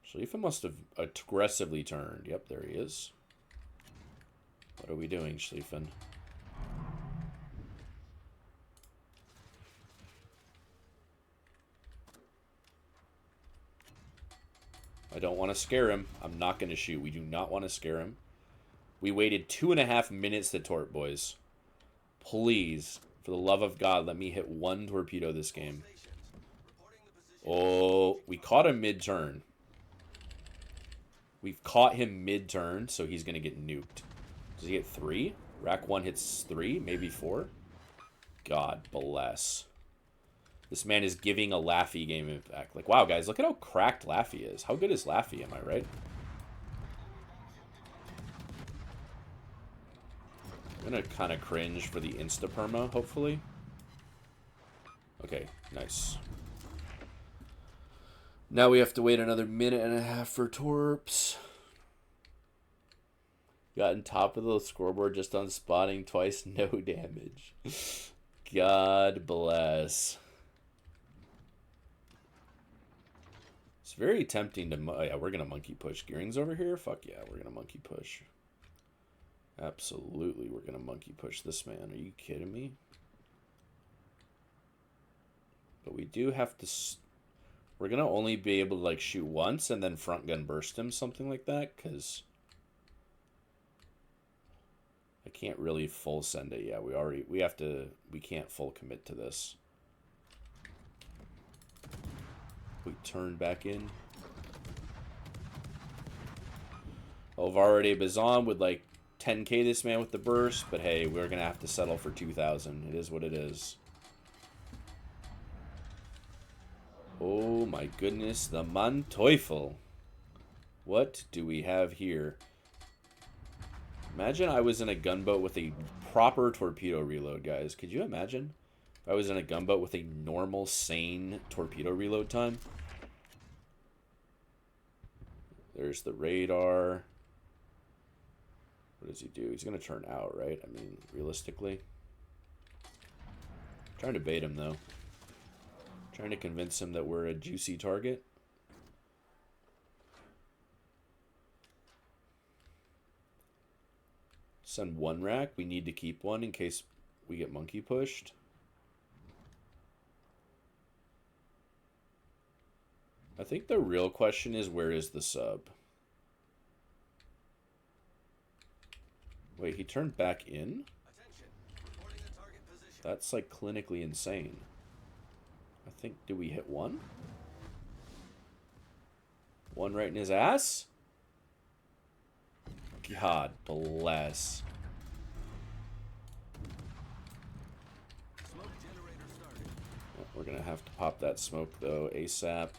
Schlieffen must have aggressively turned. Yep, there he is. What are we doing, Schlieffen? I don't want to scare him. I'm not going to shoot. We do not want to scare him. We waited 2.5 minutes to tort, boys. Please, for the love of God, let me hit one torpedo this game. Oh, we caught him mid-turn. We've caught him mid-turn, so he's going to get nuked. Does he hit 3? Rack 1 hits 3, maybe 4. God bless. This man is giving a Laffey game impact. Like, wow, guys, look at how cracked Laffey is. How good is Laffey, am I right? I'm going to kind of cringe for the insta-perma, hopefully. Okay, nice. Now we have to wait another 1.5 minutes for torps. Got on top of the scoreboard just on spotting twice, no damage. God bless. It's very tempting to... Oh, yeah, we're going to monkey push. Gearing's over here? Fuck yeah, we're going to monkey push. Absolutely, we're going to monkey push this man. Are you kidding me? But we do have to... We're going to only be able to, like, shoot once and then front gun burst him, something like that, because... I can't really full send it. Yeah, we can't full commit to this. We turn back in. Alvarade Bazan would like 10k this man with the burst, but hey, we're gonna have to settle for 2,000. It is what it is. Oh my goodness, the man Teufel. What do we have here? Imagine I was in a gunboat with a proper torpedo reload, guys. Could you imagine? If I was in a gunboat with a normal, sane torpedo reload time. There's the radar. What does he do? He's going to turn out, right? I mean, realistically. Trying to bait him, though. Trying to convince him that we're a juicy target. Send one rack. We need to keep one in case we get monkey pushed. I think the real question is, where is the sub? Wait, he turned back in? That's like clinically insane. I think, did we hit one? One right in his ass? God bless. We're gonna have to pop that smoke though ASAP.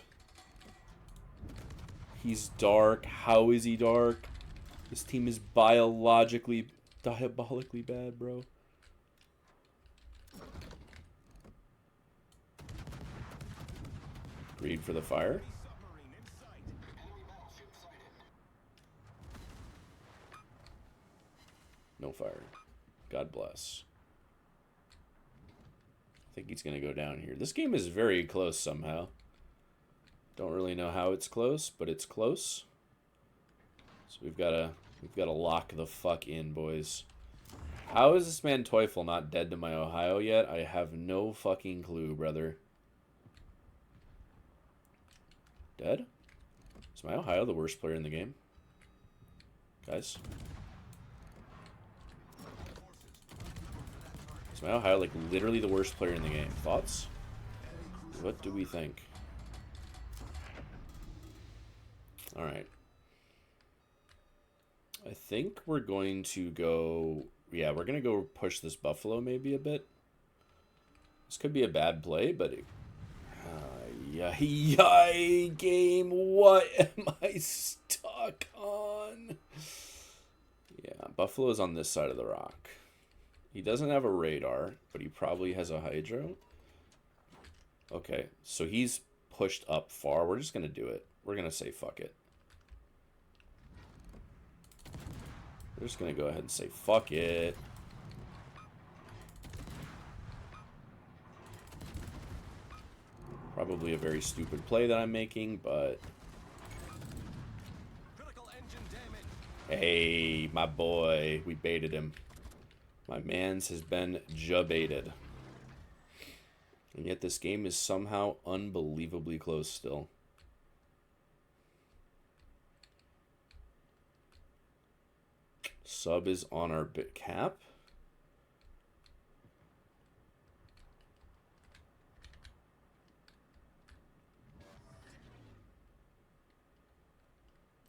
He's dark. How is he dark? This team is diabolically bad, bro. Greed for the fire. No fire. God bless. I think he's going to go down here. This game is very close somehow. Don't really know how it's close, but it's close. So we've got to lock the fuck in, boys. How is this man Teufel not dead to my Ohio yet? I have no fucking clue, brother. Dead? Is my Ohio the worst player in the game? Guys? Is my Ohio like literally the worst player in the game? Thoughts? What do we think? Alright. I think we're going to go... Yeah, we're going to go push this Buffalo maybe a bit. This could be a bad play, but... Yay, game. What am I stuck on? Yeah, Buffalo's on this side of the rock. He doesn't have a radar, but he probably has a hydro. Okay, so he's pushed up far. We're just going to do it. We're going to say fuck it. We're just going to go ahead and say fuck it. Probably a very stupid play that I'm making, but... Hey, my boy. We baited him. My man's has been ja-baited. And yet this game is somehow unbelievably close still. Sub is on our bit cap.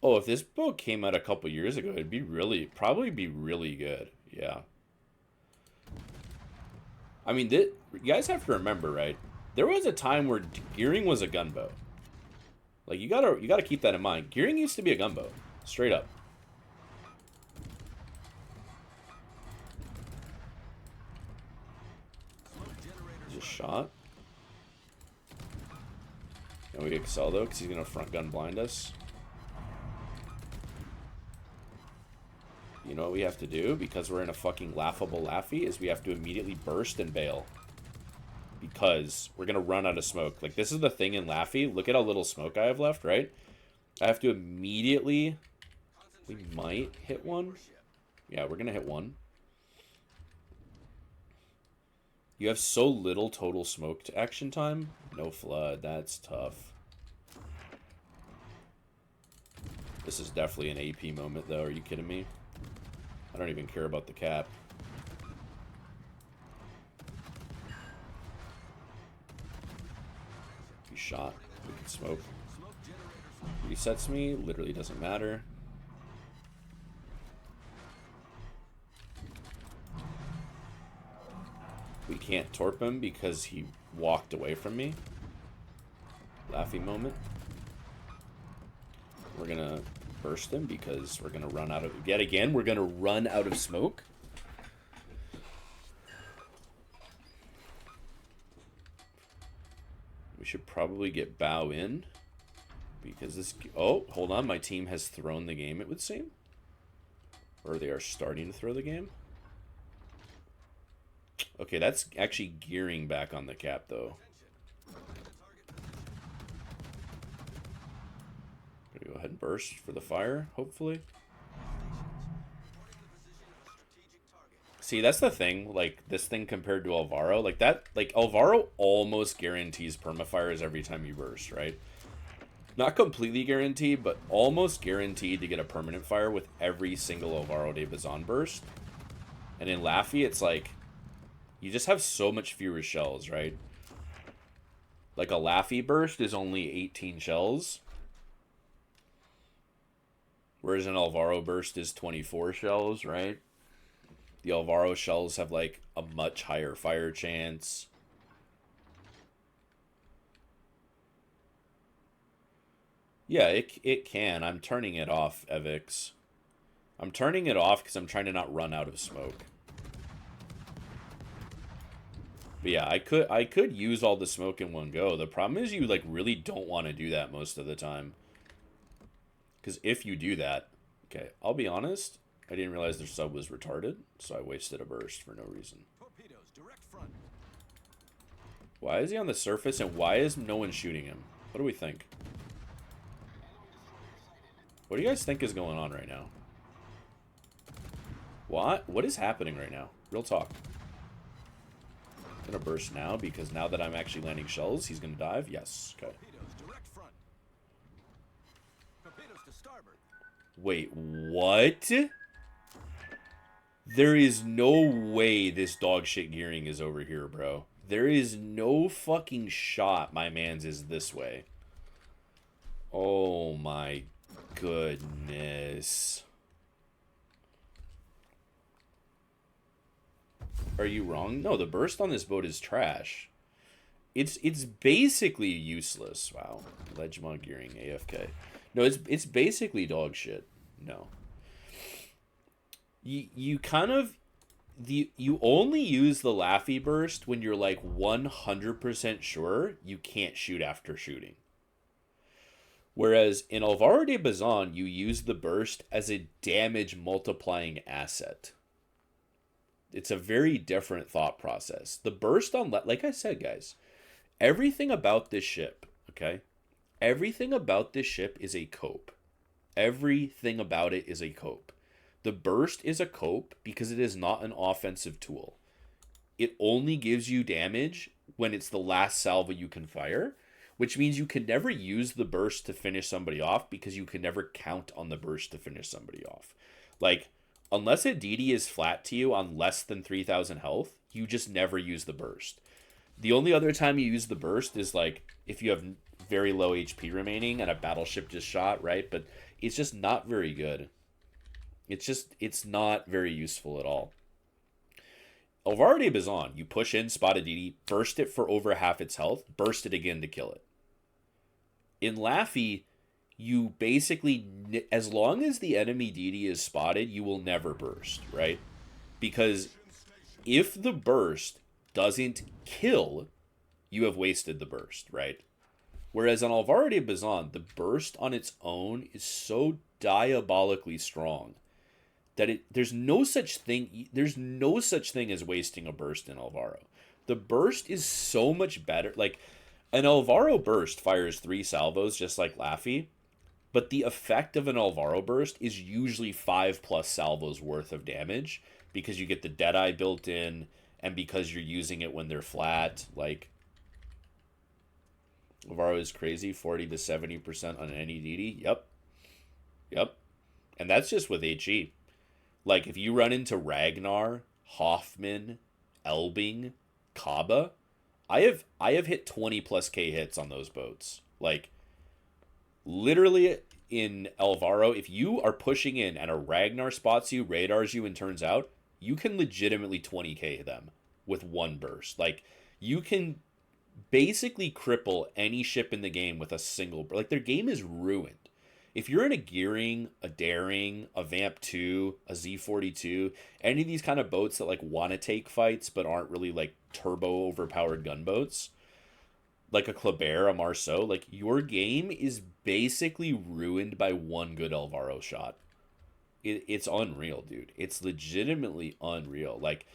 Oh, if this book came out a couple years ago, it'd be probably be really good. Yeah. I mean, you guys have to remember, right? There was a time where gearing was a gunboat. Like you gotta keep that in mind. Gearing used to be a gunboat, straight up. Just shot. And we excel though, because he's gonna front gun blind us. You know what we have to do? Because we're in a fucking laughable Laffey, is we have to immediately burst and bail. Because we're going to run out of smoke. Like, this is the thing in Laffey. Look at how little smoke I have left, right? I have to immediately... We might hit one. Yeah, we're going to hit one. You have so little total smoke to action time. No flood. That's tough. This is definitely an AP moment, though. Are you kidding me? I don't even care about the cap. He shot. We can smoke. Resets me. Literally doesn't matter. We can't torp him because he walked away from me. Laffy moment. We're gonna burst him because we're gonna run out of... Yet again, we're gonna run out of smoke. We should probably get bow in. Because this... Oh, hold on. My team has thrown the game, it would seem. Or they are starting to throw the game. Okay, that's actually gearing back on the cap, though. Gonna go ahead and burst for the fire, hopefully. See, that's the thing. Like, this thing compared to Alvaro. Like, that... Like, Alvaro almost guarantees permafires every time you burst, right? Not completely guaranteed, but almost guaranteed to get a permanent fire with every single Alvaro de Bazan burst. And in Laffey, it's like... You just have so much fewer shells, right? Like a Laffey burst is only 18 shells. Whereas an Alvaro burst is 24 shells, right? The Alvaro shells have like a much higher fire chance. Yeah, it can. I'm turning it off, Evix. I'm turning it off because I'm trying to not run out of smoke. But yeah, I could use all the smoke in one go. The problem is you like really don't want to do that most of the time. Because if you do that, okay, I'll be honest, I didn't realize their sub was retarded, so I wasted a burst for no reason. Torpedoes, direct front. Why is he on the surface and why is no one shooting him? What do we think? What do you guys think is going on right now? What? What is happening right now? Real talk. I'm gonna burst now because now that I'm actually landing shells, he's gonna dive. Yes. Okay. Torpedoes, direct front. Torpedoes to starboard. Wait, what? There is no way this dog shit gearing is over here, bro. There is no fucking shot my man's is this way. Oh my goodness. Are you wrong? No, the burst on this boat is trash. It's basically useless. Wow. Ledgemont gearing AFK. No, it's basically dog shit. No. You kind of you only use the Laffey burst when you're like 100% sure you can't shoot after shooting. Whereas in Alvaro de Bazan, you use the burst as a damage multiplying asset. It's a very different thought process. The burst on, like I said, guys, everything about this ship, okay? Everything about this ship is a cope. Everything about it is a cope. The burst is a cope because it is not an offensive tool. It only gives you damage when it's the last salvo you can fire, which means you can never use the burst to finish somebody off because you can never count on the burst to finish somebody off. Like, unless a DD is flat to you on less than 3,000 health, you just never use the burst. The only other time you use the burst is like if you have very low HP remaining and a battleship just shot, right? But it's just not very good. It's not very useful at all. Alvaro de Bazan, you push in, spot a DD, burst it for over half its health, burst it again to kill it. In Laffey, you basically, as long as the enemy DD is spotted, you will never burst, right? Because if the burst doesn't kill, you have wasted the burst, right? Whereas on Alvaro de Bazan, the burst on its own is so diabolically strong that there's no such thing as wasting a burst in Alvaro. The burst is so much better. Like, an Alvaro burst fires 3 salvos just like Laffey, but the effect of an Alvaro burst is usually 5+ salvos worth of damage because you get the Deadeye built in and because you're using it when they're flat. Like, Alvaro is crazy, 40 to 70% on any DD. Yep. And that's just with HE. Like, if you run into Ragnar, Hoffman, Elbing, Kaba, I have hit 20+ K hits on those boats. Like, literally in Alvaro, if you are pushing in and a Ragnar spots you, radars you, and turns out, you can legitimately 20K them with one burst. Like, you can basically cripple any ship in the game with a single. Like, their game is ruined. If you're in a Gearing, a Daring, a Vamp 2, a Z42, any of these kind of boats that like want to take fights but aren't really like turbo overpowered gunboats, like a Kleber, a Marceau, like your game is basically ruined by one good Alvaro shot. It's unreal, dude. It's legitimately unreal. Like,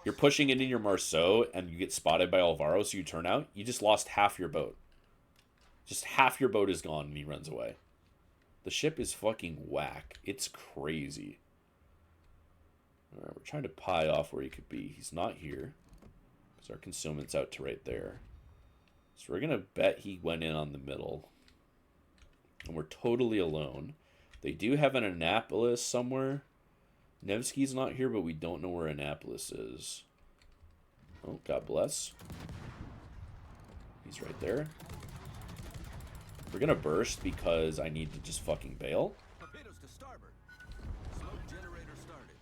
you're pushing in your Marceau and you get spotted by Alvaro, so you turn out, you just lost half your boat. Just half your boat is gone and he runs away. The ship is fucking whack. It's crazy. Alright, we're trying to pie off where he could be. He's not here. Because our concealment's out to right there. So we're going to bet he went in on the middle. And we're totally alone. They do have an Annapolis somewhere. Nevsky's not here, but we don't know where Annapolis is. Oh, God bless. He's right there. We're gonna burst because I need to just fucking bail. Torpedoes to starboard. Smoke generator started.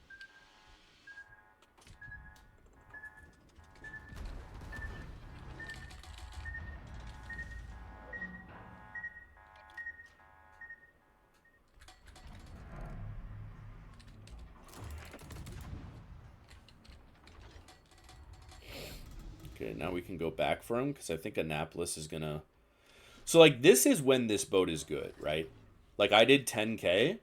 Okay, now we can go back for him because I think Annapolis is gonna. So like this is when this boat is good, right? Like I did 10K,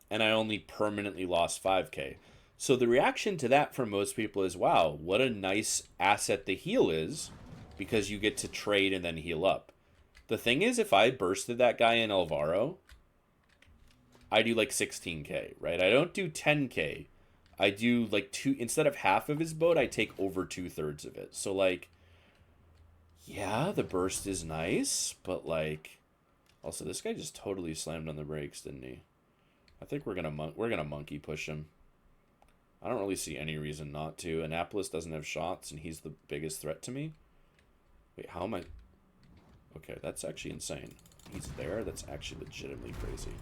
and I only permanently lost 5K. So the reaction to that from most people is, wow, what a nice asset the heal is, because you get to trade and then heal up. The thing is, if I bursted that guy in Alvaro, I do like 16K, right? I don't do 10K. I do like two, instead of half of his boat, I take over 2/3 of it. So like, yeah, the burst is nice, but like, also this guy just totally slammed on the brakes, didn't he? I think we're gonna monkey push him. I don't really see any reason not to. Annapolis doesn't have shots, and he's the biggest threat to me. Wait, how am I? Okay, that's actually insane. He's there. That's actually legitimately crazy.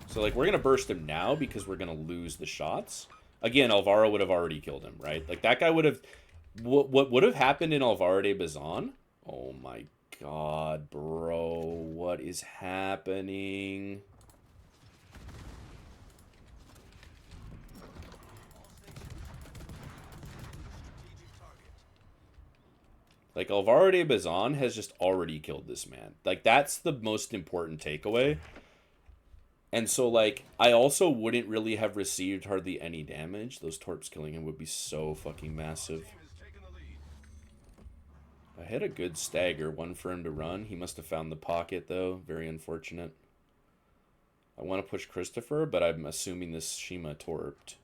So, like, we're going to burst him now because we're going to lose the shots. Again, Alvaro would have already killed him, right? Like, that guy would have... What would have happened in Alvaro de Bazan? Oh, my God, bro. What is happening? Like, Alvaro de Bazan has just already killed this man. Like, that's the most important takeaway. And so, like, I also wouldn't really have received hardly any damage. Those torps killing him would be so fucking massive. I had a good stagger, one for him to run. He must have found the pocket, though. Very unfortunate. I want to push Christopher, but I'm assuming this Shima torped.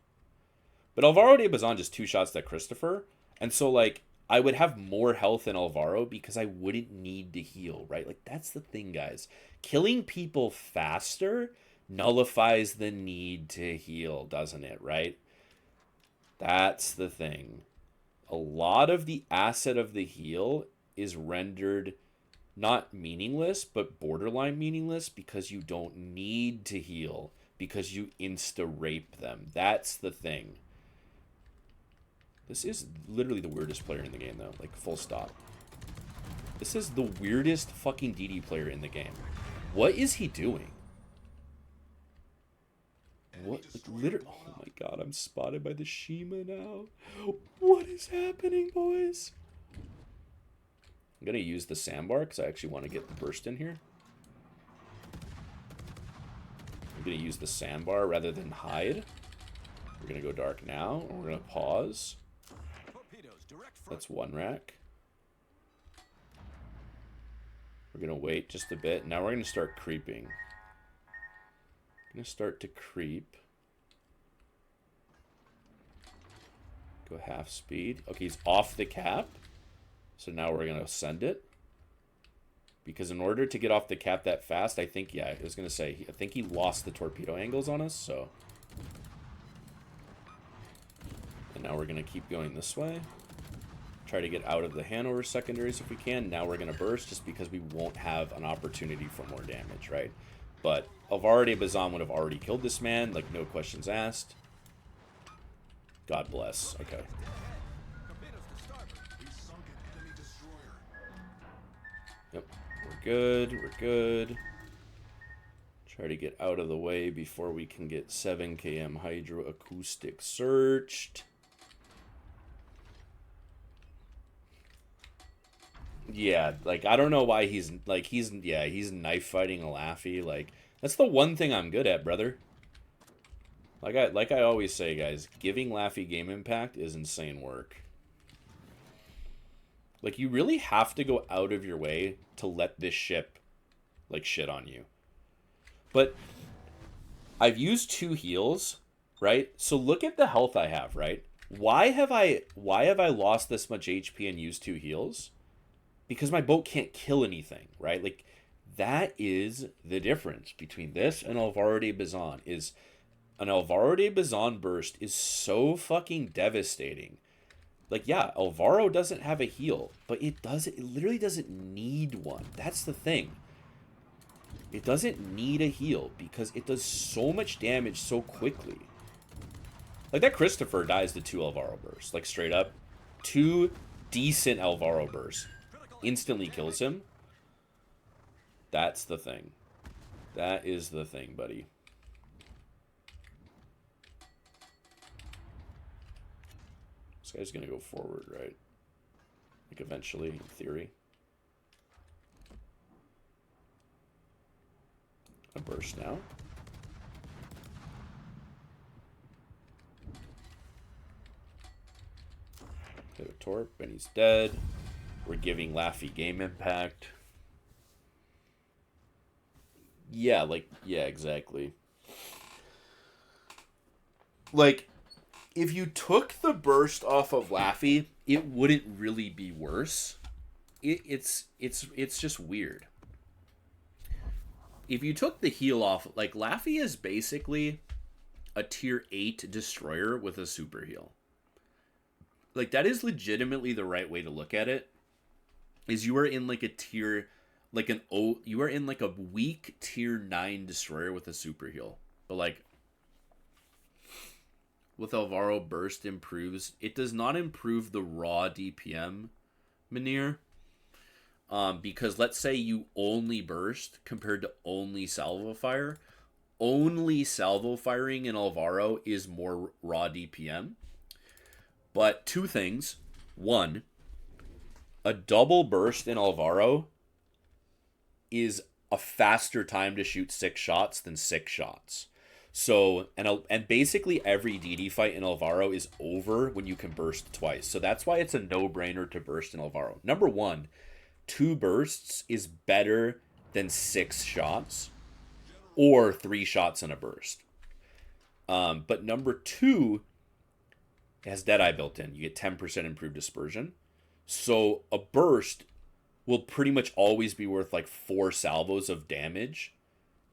But Alvaro de Bazan just two shots at Christopher. And so, like, I would have more health in Alvaro because I wouldn't need to heal, right? Like, that's the thing, guys. Killing people faster nullifies the need to heal, doesn't it, right? That's the thing. A lot of the asset of the heal is rendered not meaningless, but borderline meaningless because you don't need to heal, because you insta-rape them. That's the thing. This is literally the weirdest player in the game, though. Like, full stop. This is the weirdest fucking DD player in the game. What is he doing? What? Like, literally. Oh my God, I'm spotted by the Shima now. What is happening, boys? I'm going to use the sandbar because I actually want to get the burst in here. I'm going to use the sandbar rather than hide. We're going to go dark now, and we're going to pause. That's one rack. We're going to wait just a bit. Now we're going to start creeping. Going to start to creep. Go half speed. Okay, he's off the cap. So now we're going to send it. Because in order to get off the cap that fast, I think, yeah, I was going to say, I think he lost the torpedo angles on us, so. And now we're going to keep going this way. Try to get out of the Hanover secondaries if we can. Now we're going to burst just because we won't have an opportunity for more damage, right? But Alvaro de Bazan would have already killed this man, like no questions asked. God bless. Okay. Yep. We're good. We're good. Try to get out of the way before we can get 7 km hydroacoustic searched. Yeah, like, I don't know why he's knife fighting a Laffey. Like, that's the one thing I'm good at, brother. Like I always say, guys, giving Laffey game impact is insane work. Like, you really have to go out of your way to let this ship, like, shit on you. But I've used 2 heals, right? So look at the health I have, right? Why have I lost this much HP and used 2 heals? Because my boat can't kill anything, right? Like, that is the difference between this and Alvaro de Bazan. Is an Alvaro de Bazan burst is so fucking devastating. Like, yeah, Alvaro doesn't have a heal, but it literally doesn't need one. That's the thing. It doesn't need a heal because it does so much damage so quickly. Like, that Christopher dies to 2 Alvaro bursts. Like, straight up. 2 decent Alvaro bursts. Instantly kills him. That's the thing. That is the thing, buddy. This guy's gonna go forward, right? Like eventually, in theory. A burst now. Hit a torp, and he's dead. We're giving Laffey game impact. Yeah, like, yeah, exactly. Like, if you took the burst off of Laffey, it wouldn't really be worse. It's just weird. If you took the heal off, like, Laffey is basically a tier 8 destroyer with a super heal. Like, that is legitimately the right way to look at it. Is you are in like a tier, like an O, you are in like a weak tier 9 destroyer with a super heal. But like, with Alvaro, burst improves. It does not improve the raw DPM, Manir. Because let's say you only burst compared to only salvo fire. Only salvo firing in Alvaro is more raw DPM. But two things. One, a double burst in Alvaro is a faster time to shoot 6 shots than 6 shots. So, and basically every DD fight in Alvaro is over when you can burst twice. So that's why it's a no-brainer to burst in Alvaro. Number one, 2 bursts is better than 6 shots or 3 shots in a burst. But number 2, it has Deadeye built in. You get 10% improved dispersion. So a burst will pretty much always be worth like 4 salvos of damage.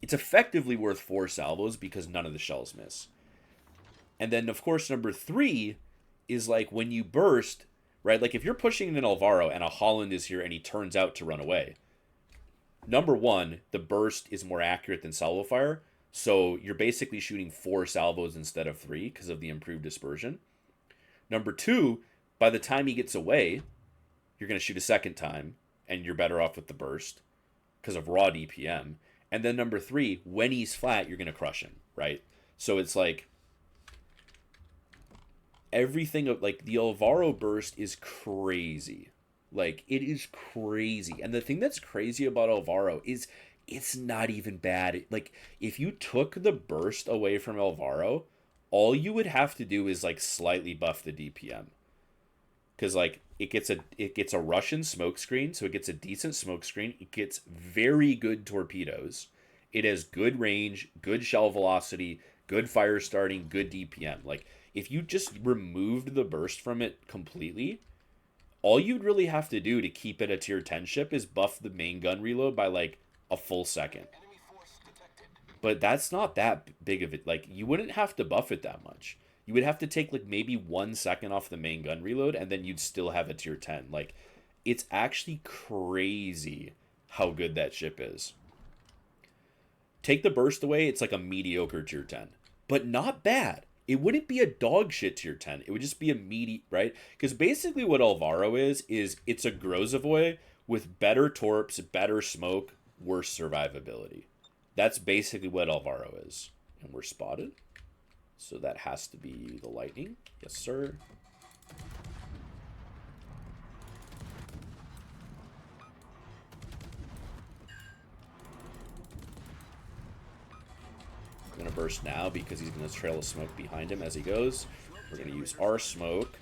It's effectively worth 4 salvos because none of the shells miss. And then, of course, number 3 is like when you burst, right? Like if you're pushing an Alvaro and a Holland is here and he turns out to run away. Number 1, the burst is more accurate than salvo fire. So you're basically shooting 4 salvos instead of 3 because of the improved dispersion. Number 2, by the time he gets away, you're going to shoot a second time, and you're better off with the burst because of raw DPM. And then number 3, when he's flat, you're going to crush him, right? So it's like everything of like the Alvaro burst is crazy. Like it is crazy. And the thing that's crazy about Alvaro is it's not even bad. Like if you took the burst away from Alvaro, all you would have to do is like slightly buff the DPM. Cuz like it gets a Russian smokescreen, so it gets a decent smokescreen. It gets very good torpedoes. It has good range, good shell velocity, good fire starting, good DPM. Like if you just removed the burst from it completely, all you'd really have to do to keep it a tier 10 ship is buff the main gun reload by like a full second. But that's not that big of it. Like you wouldn't have to buff it that much. You would have to take like maybe 1 second off the main gun reload and then you'd still have a tier 10. Like it's actually crazy how good that ship is. Take the burst away, it's like a mediocre tier 10. But not bad. It wouldn't be a dog shit tier 10. It would just be a right? Because basically what Alvaro is it's a Grozavoy with better torps, better smoke, worse survivability. That's basically what Alvaro is. And we're spotted. So that has to be the lightning. Yes, sir. I'm going to burst now because he's going to trail a smoke behind him as he goes. We're going to use our smoke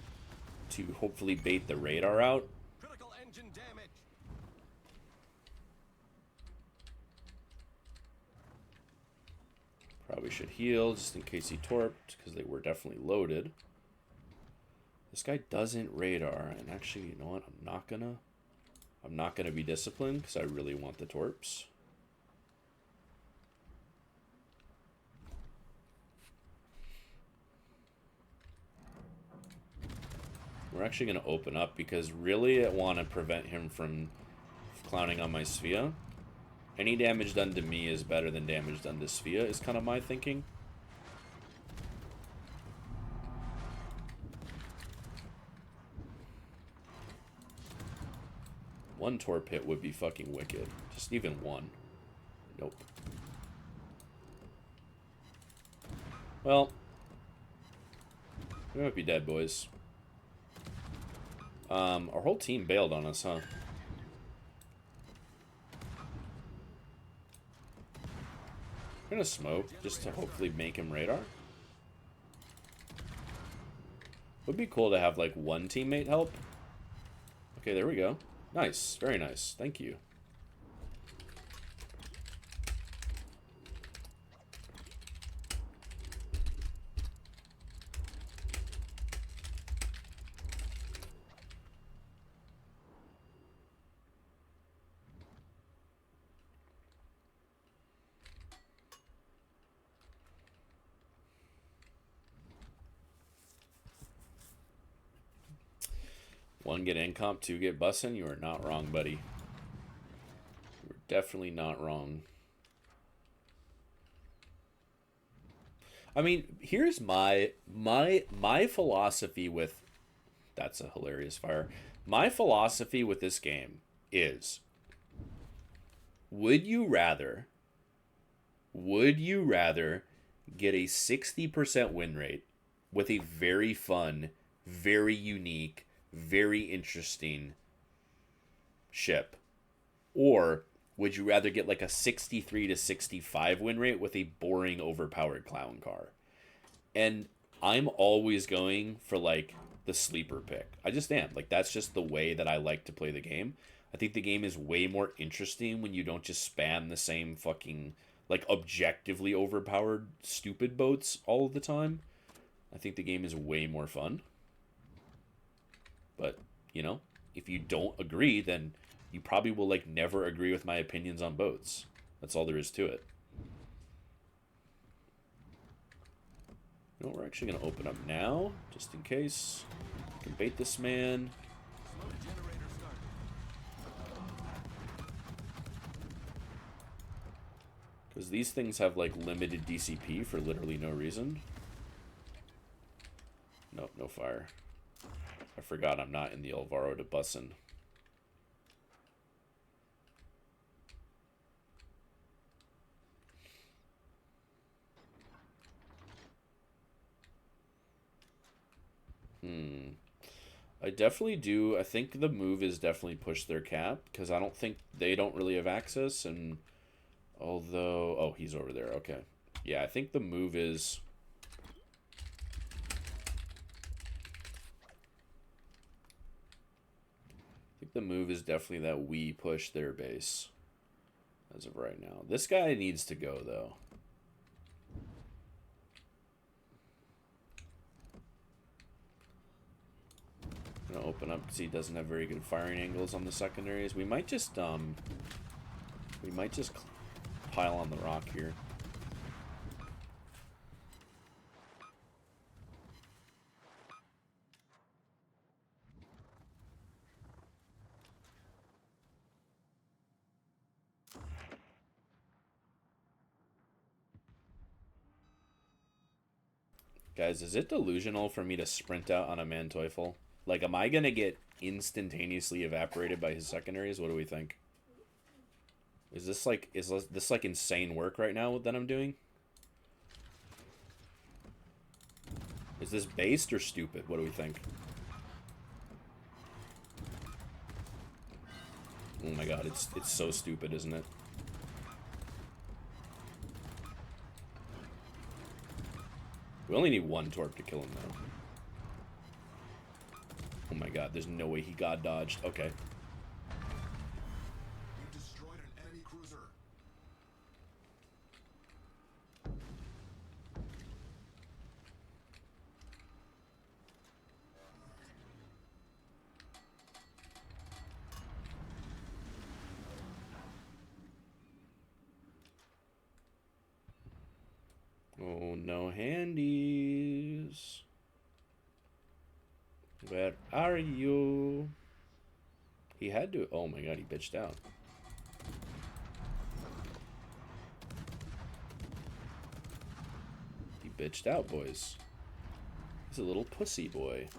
to hopefully bait the radar out. Critical engine damage. Probably should heal just in case he torped because they were definitely loaded. This guy doesn't radar, and actually, you know what? I'm not gonna be disciplined because I really want the torps. We're actually gonna open up because really I want to prevent him from clowning on my Sphia. Any damage done to me is better than damage done to Sphia, is kind of my thinking. One torp hit would be fucking wicked. Just even one. Nope. Well, we might be dead, boys. Our whole team bailed on us, huh? I'm gonna smoke just to hopefully make him radar. Would be cool to have like one teammate help. Okay, there we go. Nice, very nice. Thank you. One, get incomp, two, get bussin'. You are not wrong, buddy. You're definitely not wrong. I mean, here's my philosophy with... That's a hilarious fire. My philosophy with this game is... Would you rather get a 60% win rate with a very fun, very unique, very interesting ship? Or would you rather get like a 63 to 65 win rate with a boring, overpowered clown car? And I'm always going for like the sleeper pick. I just am. Like, that's just the way that I like to play the game. I think the game is way more interesting when you don't just spam the same fucking, like, objectively overpowered stupid boats all of the time. I think the game is way more fun. But, you know, if you don't agree, then you probably will, like, never agree with my opinions on boats. That's all there is to it. You know, we're actually going to open up now, just in case. We can bait this man. Smoke generator started. Because these things have, like, limited DCP for literally no reason. Nope, no fire. I forgot I'm not in the Alvaro to bussin'. I definitely do. I think the move is definitely push their cap, because I don't think they don't really have access, and although... Oh, he's over there. Okay. Yeah, I think the move is... I think the move is definitely that we push their base as of right now. This guy needs to go, though. I'm gonna open up because he doesn't have very good firing angles on the secondaries. We might just pile on the rock here. Guys, is it delusional for me to sprint out on a Manteuffel? Like, am I gonna get instantaneously evaporated by his secondaries? What do we think? Is this like insane work right now that I'm doing? Is this based or stupid? What do we think? Oh my god, it's so stupid, isn't it? We only need one torp to kill him, though. Oh my god, there's no way he god dodged. Okay. You destroyed an enemy cruiser. Oh, no handies. Where are you? He had to... Oh my god, he bitched out. He bitched out, boys. He's a little pussy boy.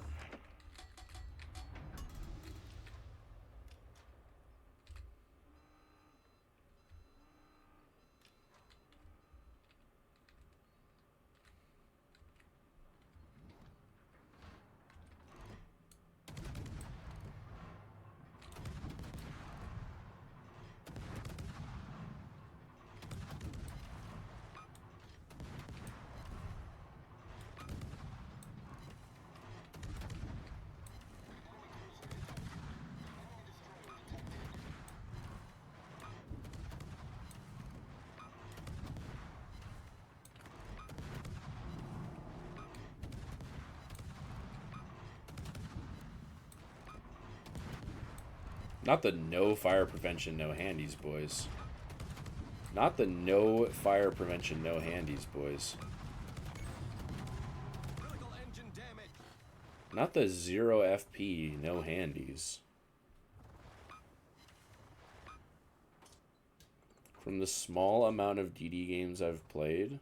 Not the no fire prevention, no handies, boys. Not the no fire prevention, no handies, boys. Critical engine damage. Not the 0 FP, no handies. From the small amount of DD games I've played,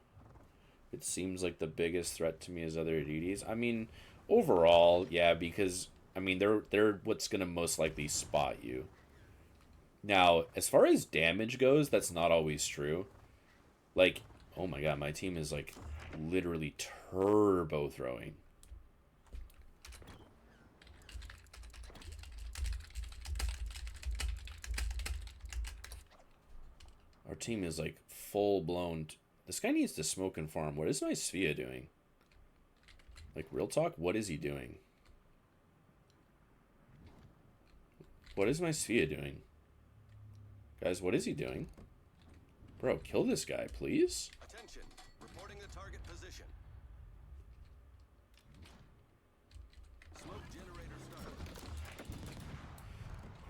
it seems like the biggest threat to me is other DDs. I mean, overall, yeah, because I mean they're what's gonna most likely spot you. Now, as far as damage goes, that's not always true. Like, oh my god, my team is like literally turbo throwing. Our team is like full blown. This guy needs to smoke and farm. What is my Svea doing? Like, real talk, what is he doing? What is my Svea doing? Guys, what is he doing? Bro, kill this guy, please. Attention. Reporting the target position. Smoke generator started.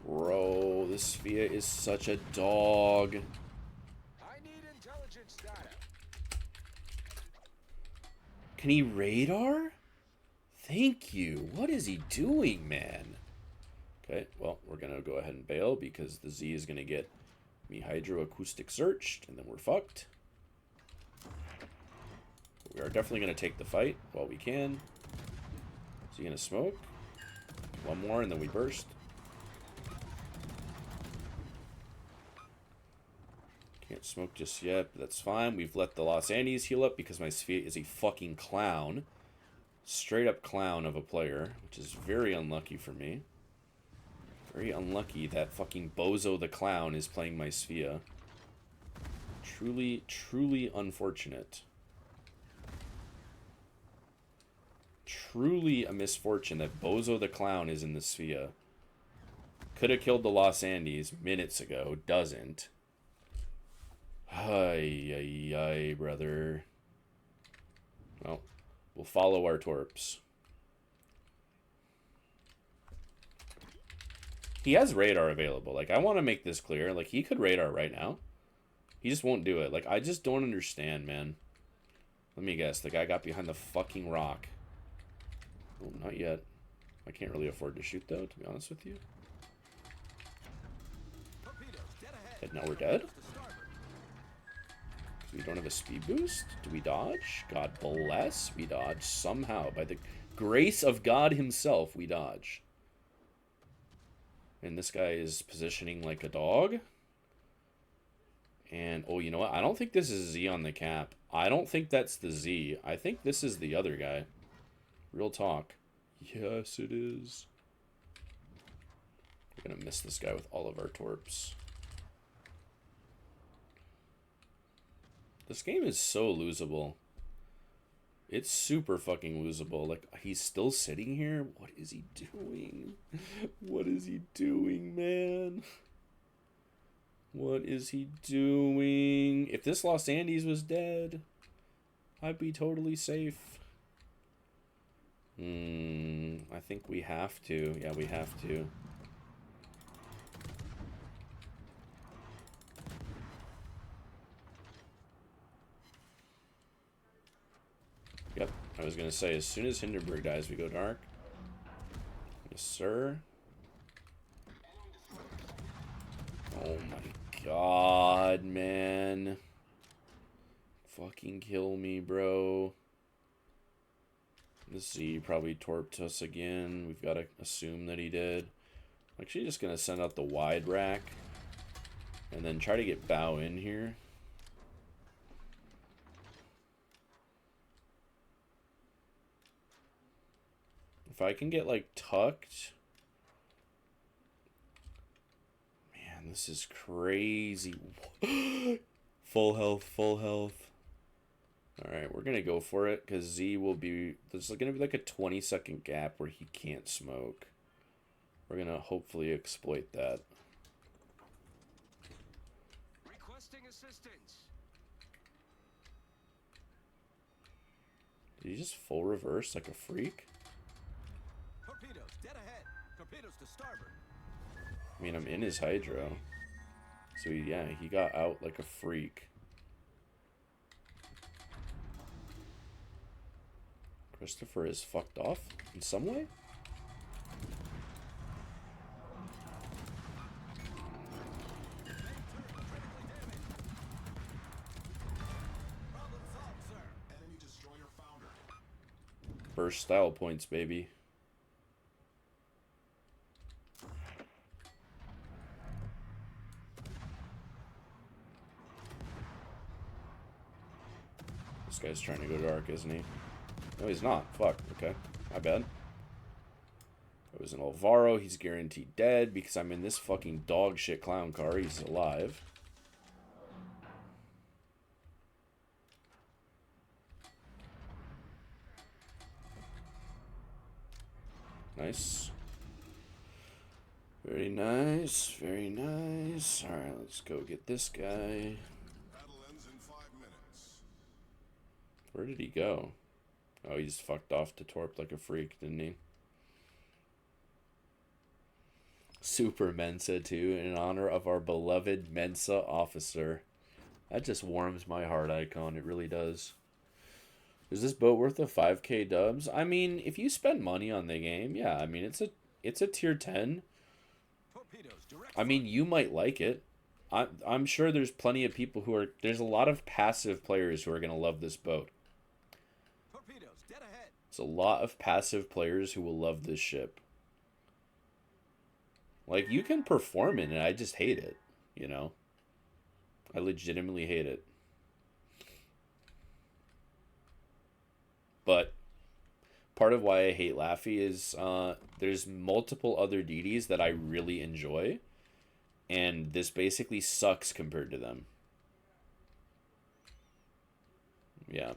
Bro, this Svea is such a dog. I need intelligence data. Can he radar? Thank you. What is he doing, man? Okay, well, we're going to go ahead and bail because the Z is going to get me hydroacoustic searched, and then we're fucked. We are definitely going to take the fight while we can. Is he going to smoke? One more, and then we burst. Can't smoke just yet, but that's fine. We've let the Los Andes heal up because my Svea is a fucking clown. Straight up clown of a player, which is very unlucky for me. Very unlucky that fucking Bozo the Clown is playing my Svea. Truly, truly unfortunate. Truly a misfortune that Bozo the Clown is in the Svea. Could have killed the Los Andes minutes ago. Doesn't. Ay, ay, ay, brother. Well, we'll follow our torps. He has radar available. Like, I want to make this clear. Like, he could radar right now. He just won't do it. Like, I just don't understand, man. Let me guess. The guy got behind the fucking rock. Oh, not yet. I can't really afford to shoot, though, to be honest with you. Torpedoes dead ahead. And now we're dead? To starboard. We don't have a speed boost? Do we dodge? God bless. We dodge somehow. By the grace of God himself, we dodge. And this guy is positioning like a dog. And, oh, you know what? I don't think this is Z on the cap. I don't think that's the Z. I think this is the other guy. Real talk. Yes, it is. We're going to miss this guy with all of our torps. This game is so losable. It's super fucking losable. Like, he's still sitting here? What is he doing? What is he doing, man? What is he doing? If this Los Andes was dead, I'd be totally safe. I think we have to. Yeah, we have to. Yep, I was going to say, as soon as Hindenburg dies, we go dark. Yes, sir. Oh my god, man. Fucking kill me, bro. This Z probably torped us again. We've got to assume that he did. I'm actually just going to send out the wide rack. And then try to get bow in here. If I can get, like, tucked... Man, this is crazy. Full health, full health. Alright, we're going to go for it, because Z will be... There's going to be, like, a 20-second gap where he can't smoke. We're going to hopefully exploit that. Requesting assistance. Did he just full reverse like a freak? Torpedoes dead ahead. Torpedoes to starboard. I mean, I'm in his Hydro. So, yeah, he got out like a freak. Christopher is fucked off in some way? Problem solved, sir. Enemy destroyer founder. Burst style points, baby. This guy's trying to go dark, isn't he? No, he's not. Fuck. Okay. My bad. It was an Alvaro. He's guaranteed dead because I'm in this fucking dog shit clown car. He's alive. Nice. Very nice. Very nice. Alright, let's go get this guy. Battle ends in 5 minutes. Where did he go? Oh, he just fucked off to Torp like a freak, didn't he? Super Mensa, too, in honor of our beloved Mensa officer. That just warms my heart, Icon. It really does. Is this boat worth a 5K dubs? I mean, if you spend money on the game, yeah. I mean, it's a tier 10. Torpedoes, direct I mean, you might like it. I'm sure there's plenty of people who are... There's a lot of passive players who are going to love this boat. torpedoes, dead ahead. It's a lot of passive players who will love this ship. Like, you can perform it, and I just hate it, you know? I legitimately hate it. But part of why I hate Laffey is there's multiple other DDs that I really enjoy, and this basically sucks compared to them. Yeah.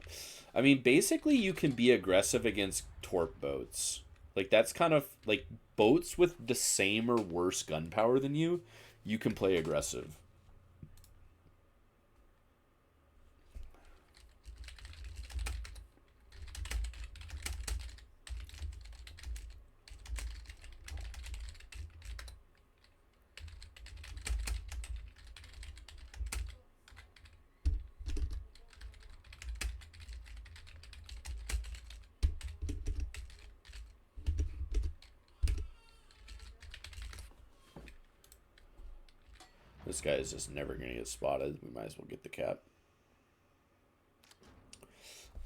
I mean, basically, you can be aggressive against Torp boats. Like, that's kind of, like, boats with the same or worse gun power than you can play aggressive. This guy is just never going to get spotted. We might as well get the cap.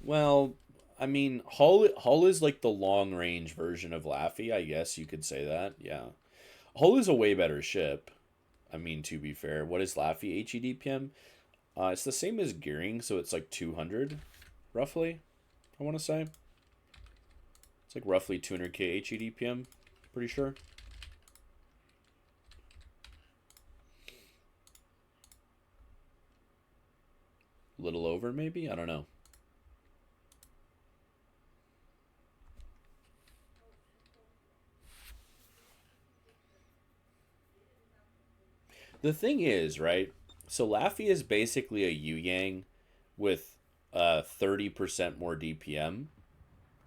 Well, I mean, Hull is like the long range version of Laffey, I guess you could say that. Yeah. Hull is a way better ship. I mean, to be fair. What is Laffey HEDPM? It's the same as Gearing, so it's like 200, roughly, I want to say. It's like roughly 200k HEDPM, pretty sure. Little over, maybe? I don't know. The thing is, right? So Laffey is basically a Yu-Yang with 30% more DPM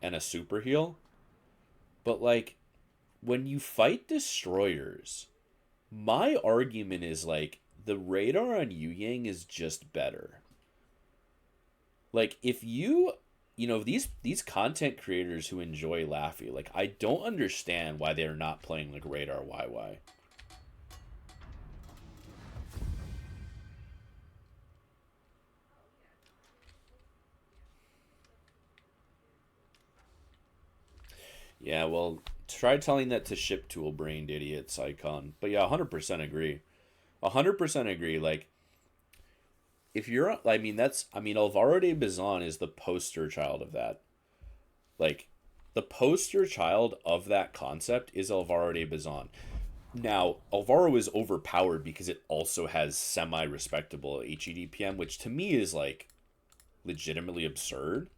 and a super heal. But, like, when you fight destroyers, my argument is, like, the radar on Yu-Yang is just better. Like, if these content creators who enjoy Laffey, like, I don't understand why they're not playing, like, Radar YY. Yeah, well, try telling that to ship tool brained idiots, Icon. But yeah, 100% agree. 100% agree. Like, if you're, I mean, Alvaro de Bazan is the poster child of that. Like, the poster child of that concept is Alvaro de Bazan. Now, Alvaro is overpowered because it also has semi-respectable HEDPM, which to me is, like, legitimately absurd.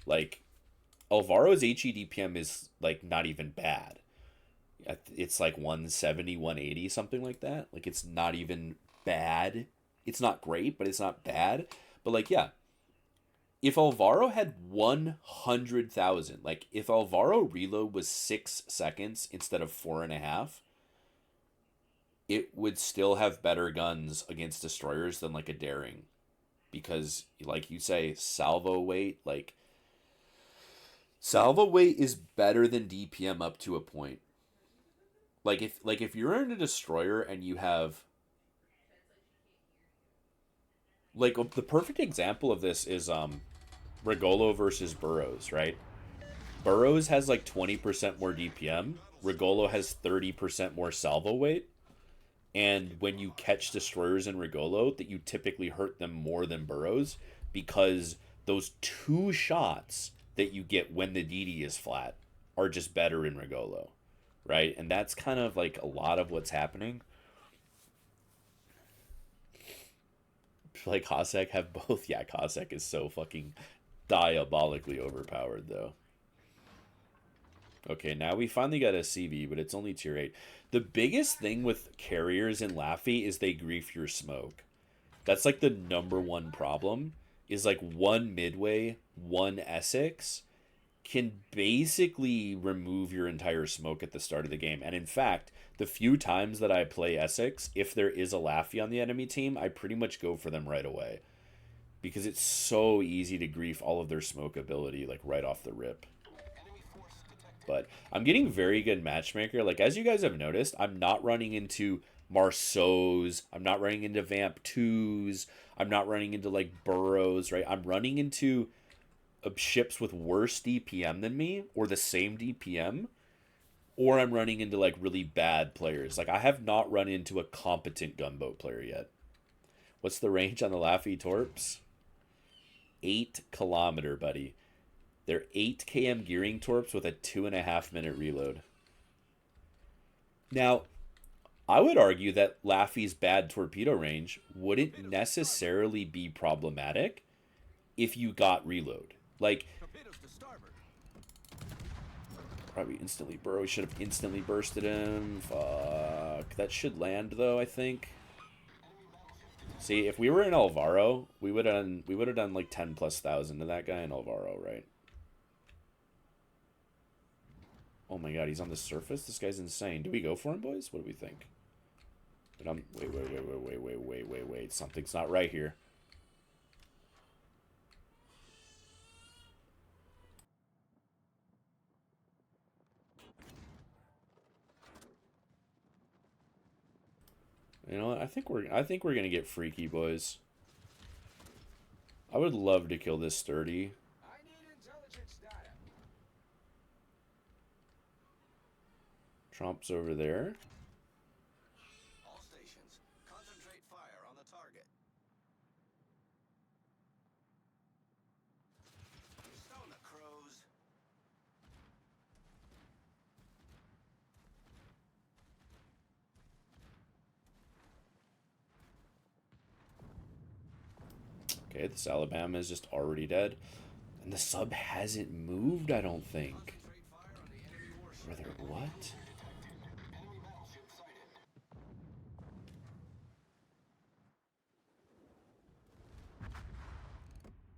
Like, Alvaro's HEDPM is, like, not even bad. It's like 170, 180, something like that. Like, it's not even bad. It's not great, but it's not bad. But, like, yeah. If Alvaro had 100,000, like, if Alvaro reload was 6 seconds instead of 4.5, it would still have better guns against destroyers than like a daring, because like you say, salvo weight is better than DPM up to a point. Like if you're in a destroyer and you have like the perfect example of this is Regolo versus Burrows, right? Burrows has like 20% more DPM. Regolo has 30% more salvo weight. And when you catch destroyers in Regolo, that you typically hurt them more than Burrows, because those two shots that you get when the DD is flat are just better in Regolo, right? And that's kind of like a lot of what's happening. Like Cossack have both. Yeah, Cossack is so fucking diabolically overpowered though. Okay, now we finally got a CV, but it's only tier 8. The biggest thing with carriers in Laffey is they grief your smoke. That's like the number one problem, is like one Midway, one Essex can basically remove your entire smoke at the start of the game. And in fact, the few times that I play Essex, if there is a Laffey on the enemy team, I pretty much go for them right away. Because it's so easy to grief all of their smoke ability like right off the rip. But I'm getting very good matchmaker. Like, as you guys have noticed, I'm not running into Marceaus. I'm not running into Vamp 2s. I'm not running into, like, Burrows, right? I'm running into ships with worse DPM than me, or the same DPM, or I'm running into, like, really bad players. Like, I have not run into a competent gunboat player yet. What's the range on the Laffey Torps? 8 km, buddy. They're 8 km gearing torps with a 2.5-minute reload. Now, I would argue that Laffey's bad torpedo range wouldn't necessarily be problematic if you got reload. Like, probably instantly Burrow. Should have instantly bursted him. Fuck. That should land though, I think. See, if we were in Alvaro, we would have done like 10,000+ to that guy in Alvaro, right? Oh my god, he's on the surface? This guy's insane. Do we go for him, boys? What do we think? But wait. Something's not right here. You know what? I think we're gonna get freaky, boys. I would love to kill this sturdy. Trump's over there. All stations, concentrate fire on the target. Stone the crows. Okay, this Alabama is just already dead. And the sub hasn't moved, I don't think. Concentrate fire on the enemy warship. Brother, what?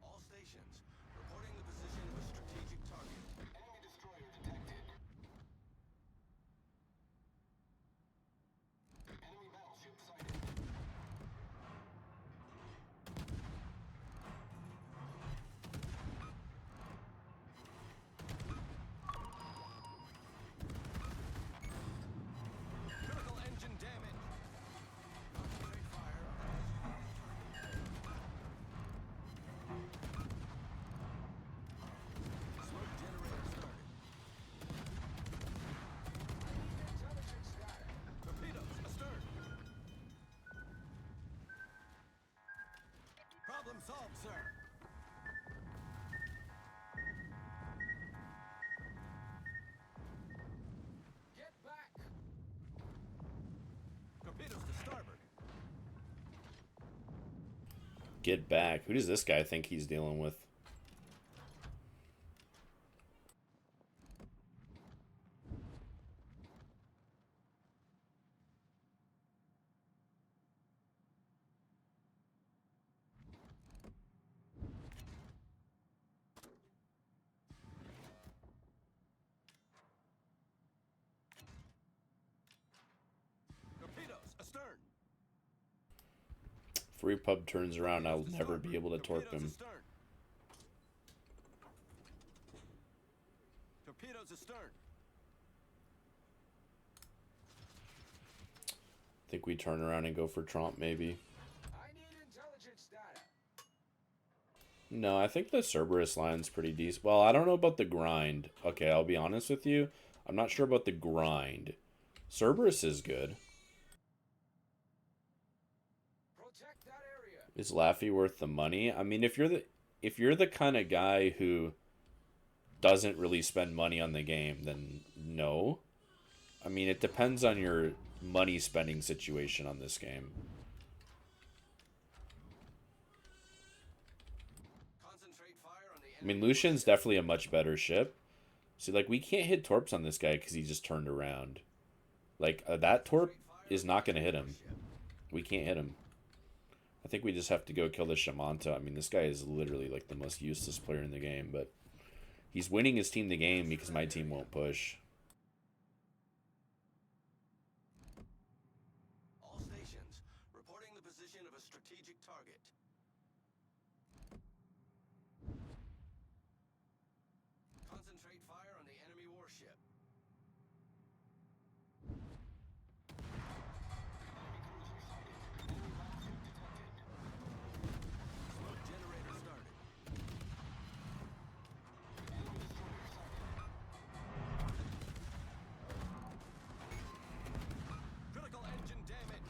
All stations, reporting the position of a strategic target. Enemy destroyer detected. Enemy battleship sighted. Critical engine damage. Concentrate fire on the smoke generator started. Intelligence data. Torpedoes astern. Problem solved, sir. Get back. Torpedoes to starboard. Get back. Who does this guy think he's dealing with? Torpedoes astern. Repub turns around, I'll never be able to torp him. Torpedoes astern. I think we turn around and go for Tromp, maybe. I need intelligence data. No, I think the Cerberus line's pretty decent. Well, I don't know about the grind. Okay, I'll be honest with you. I'm not sure about the grind. Cerberus is good. Protect that area. Is Laffey worth the money? I mean, if you're the kind of guy who doesn't really spend money on the game, then no. I mean, it depends on your money spending situation on this game. Concentrate fire on the I mean, Lucian's definitely a much better ship. See, like, we can't hit torps on this guy because he just turned around. Like, that torp is not going to hit him. We can't hit him. I think we just have to go kill the Shamanta. I mean, this guy is literally, like, the most useless player in the game, but he's winning his team the game because my team won't push. All stations reporting the position of a strategic target. Concentrate fire on the enemy warship. Smoke generator started. Critical engine damage.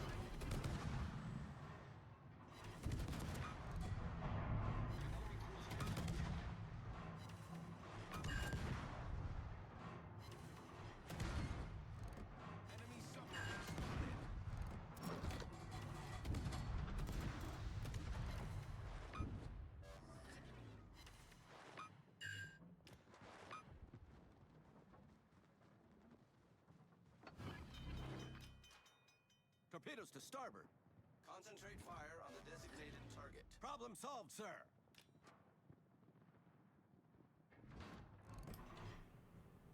Enemy submarine spotted. Torpedoes to starboard. Concentrate fire on the designated target. Problem solved, sir.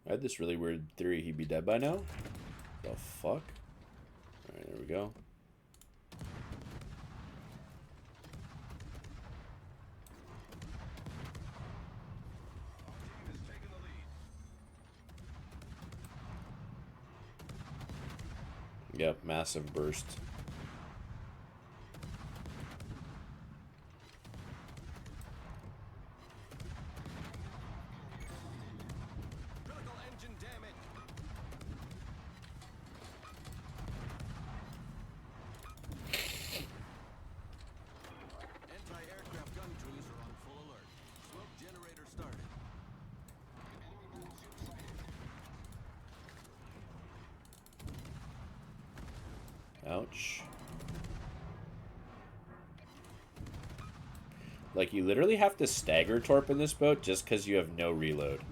I had this really weird theory he'd be dead by now. The fuck? Alright, there we go. Team has taken the lead. Yep, massive burst. Critical engine damage. Anti-aircraft gun crews are on full alert. Smoke generator started. Ouch. Like, you literally have to stagger torp in this boat just because you have no reload.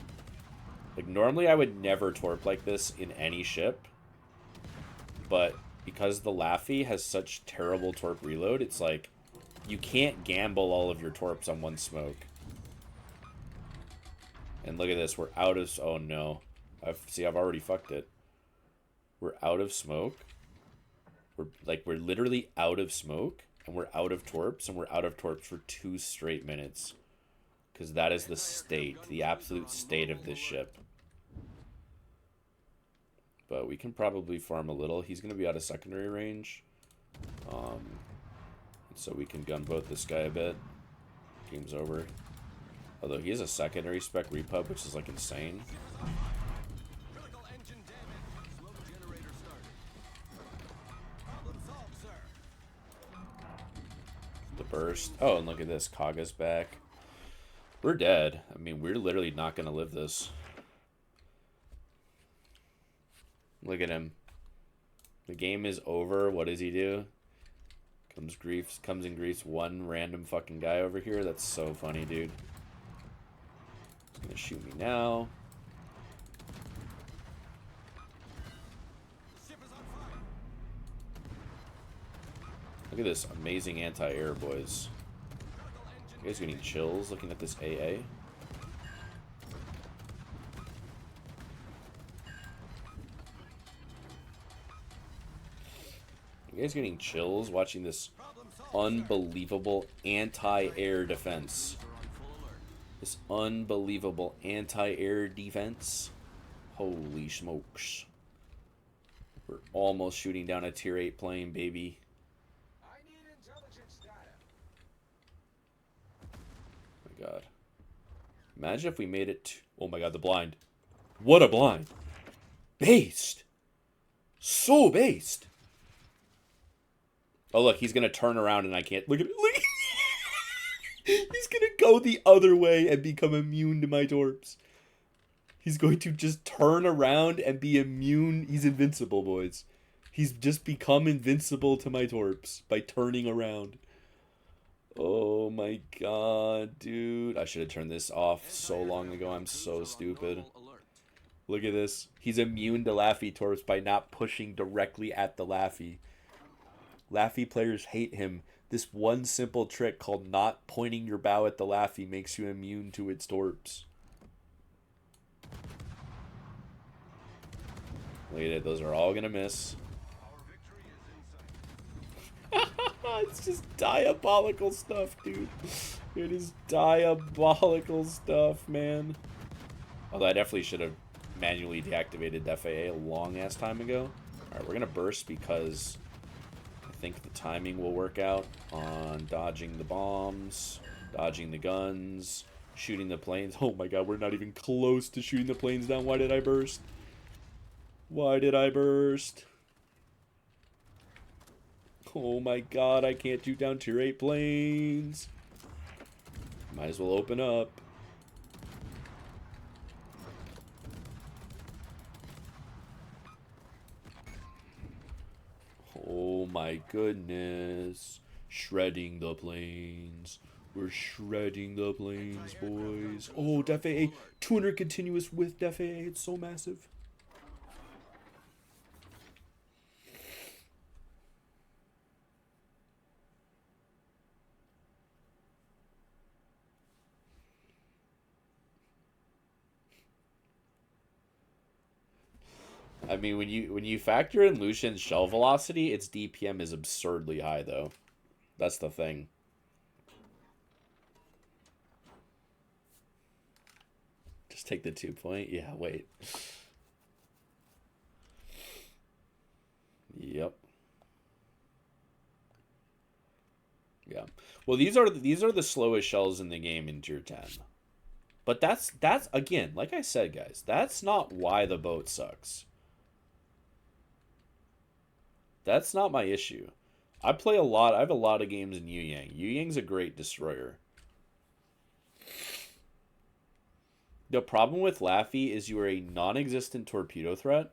Like, normally I would never torp like this in any ship. But because the Laffey has such terrible torp reload, it's like, you can't gamble all of your torps on one smoke. And look at this, we're out of... Oh no. I've already fucked it. We're out of smoke. We're literally out of smoke, and we're out of torps, and we're out of torps for 2 straight minutes. Because that is the state, the absolute state of this ship. But we can probably farm a little. He's going to be out of secondary range. So we can gunboat this guy a bit. Game's over. Although he has a secondary spec repub, which is like insane. Critical engine damage. Smoke generator started. Problem solved, sir. The burst. Oh, and look at this. Kaga's back. We're dead. I mean, we're literally not going to live this. Look at him. The game is over. What does he do? Comes and griefs one random fucking guy over here. That's so funny, dude. He's gonna shoot me now. The ship is on fire. Look at this amazing anti-air, boys. Critical engine You guys getting chills looking at this AA? You guys getting chills watching this unbelievable anti-air defense? This unbelievable anti-air defense. Holy smokes. We're almost shooting down a tier 8 plane, baby. I need intelligence data. Oh my god. Imagine if we made it to... Oh my god, the blind. What a blind. Based. So based. Oh, look, he's going to turn around and I can't... Look at it. Look at He's going to go the other way and become immune to my torps. He's going to just turn around and be immune. He's invincible, boys. He's just become invincible to my torps by turning around. Oh my god, dude. I should have turned this off so long ago. I'm so stupid. Look at this. He's immune to Laffey torps by not pushing directly at the Laffey. Laffey players hate him. This one simple trick called not pointing your bow at the Laffey makes you immune to its torps. Look at it. Those are all going to miss. It's just diabolical stuff, dude. It is diabolical stuff, man. Although I definitely should have manually deactivated the FAA a long-ass time ago. Alright, we're going to burst because... I think the timing will work out on dodging the bombs, dodging the guns, shooting the planes. Oh my god, we're not even close to shooting the planes down. Why did I burst? Why did I burst? Oh my god, I can't shoot down tier 8 planes. Might as well open up. Oh my goodness. Shredding the planes. We're shredding the planes, boys. Oh, Def AA. 200 continuous with Def AA. It's so massive. I mean, when you factor in Lucian's shell velocity, its DPM is absurdly high, though. That's the thing. Just take the 2 point. Yeah, wait. Yep. Yeah. Well, these are the slowest shells in the game in tier 10. But that's again, like I said, guys, that's not why the boat sucks. That's not my issue. I play a lot. I have a lot of games in Yu Yang. Yu Yang's a great destroyer. The problem with Laffey is you are a non-existent torpedo threat,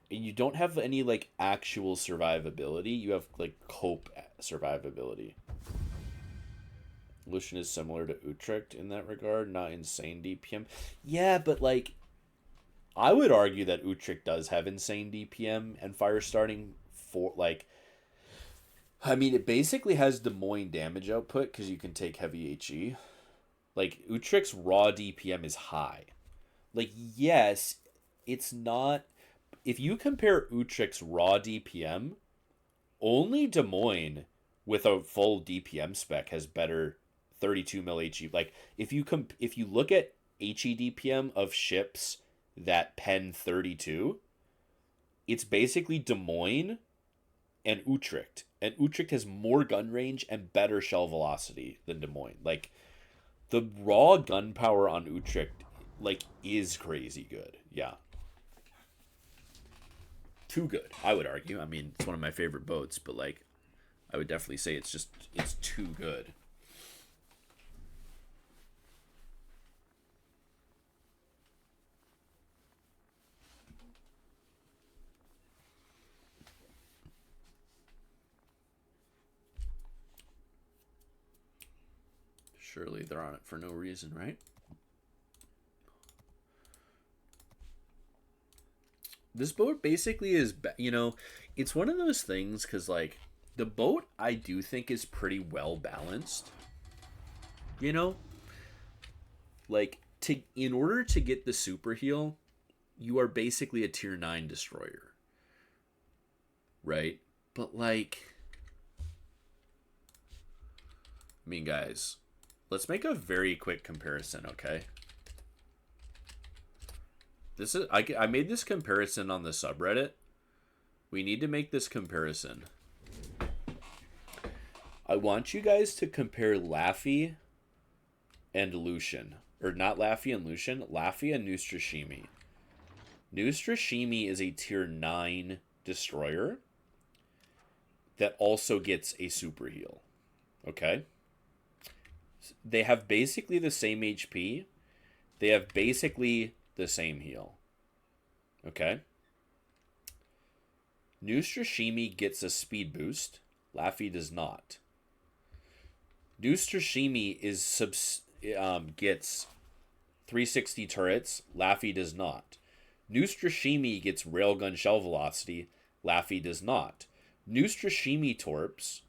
and you don't have any like actual survivability. You have like cope survivability. Lucian is similar to Utrecht in that regard, not insane DPM. Yeah, but like, I would argue that Utrecht does have insane DPM and fire starting. For like, I mean, it basically has Des Moines damage output because you can take heavy HE. Like, Utrecht's raw DPM is high. Like, yes, it's not... If you compare Utrecht's raw DPM, only Des Moines with a full DPM spec has better 32 mil HE. Like, if you look at HE DPM of ships that pen 32, it's basically Des Moines and Utrecht. And Utrecht has more gun range and better shell velocity than Des Moines. Like, the raw gun power on Utrecht, like, is crazy good. Yeah. Too good, I would argue. I mean, it's one of my favorite boats, but, like, I would definitely say it's too good. Surely they're on it for no reason, right? This boat basically is, you know, it's one of those things because, like, the boat I do think is pretty well balanced. You know? Like, in order to get the super heal, you are basically a tier 9 destroyer. Right? But, like... I mean, guys, let's make a very quick comparison, okay? This is I made this comparison on the subreddit. We need to make this comparison. I want you guys to compare Laffey and Lucian. Or not Laffey and Lucian, Laffey and Nustrashimi. Nustrashimi is a tier 9 destroyer that also gets a super heal. Okay? They have basically the same HP. They have basically the same heal. Okay? Nustrashimi gets a speed boost. Laffey does not. Nustrashimi gets 360 turrets. Laffey does not. Nustrashimi gets railgun shell velocity. Laffey does not. Nustrashimi torps,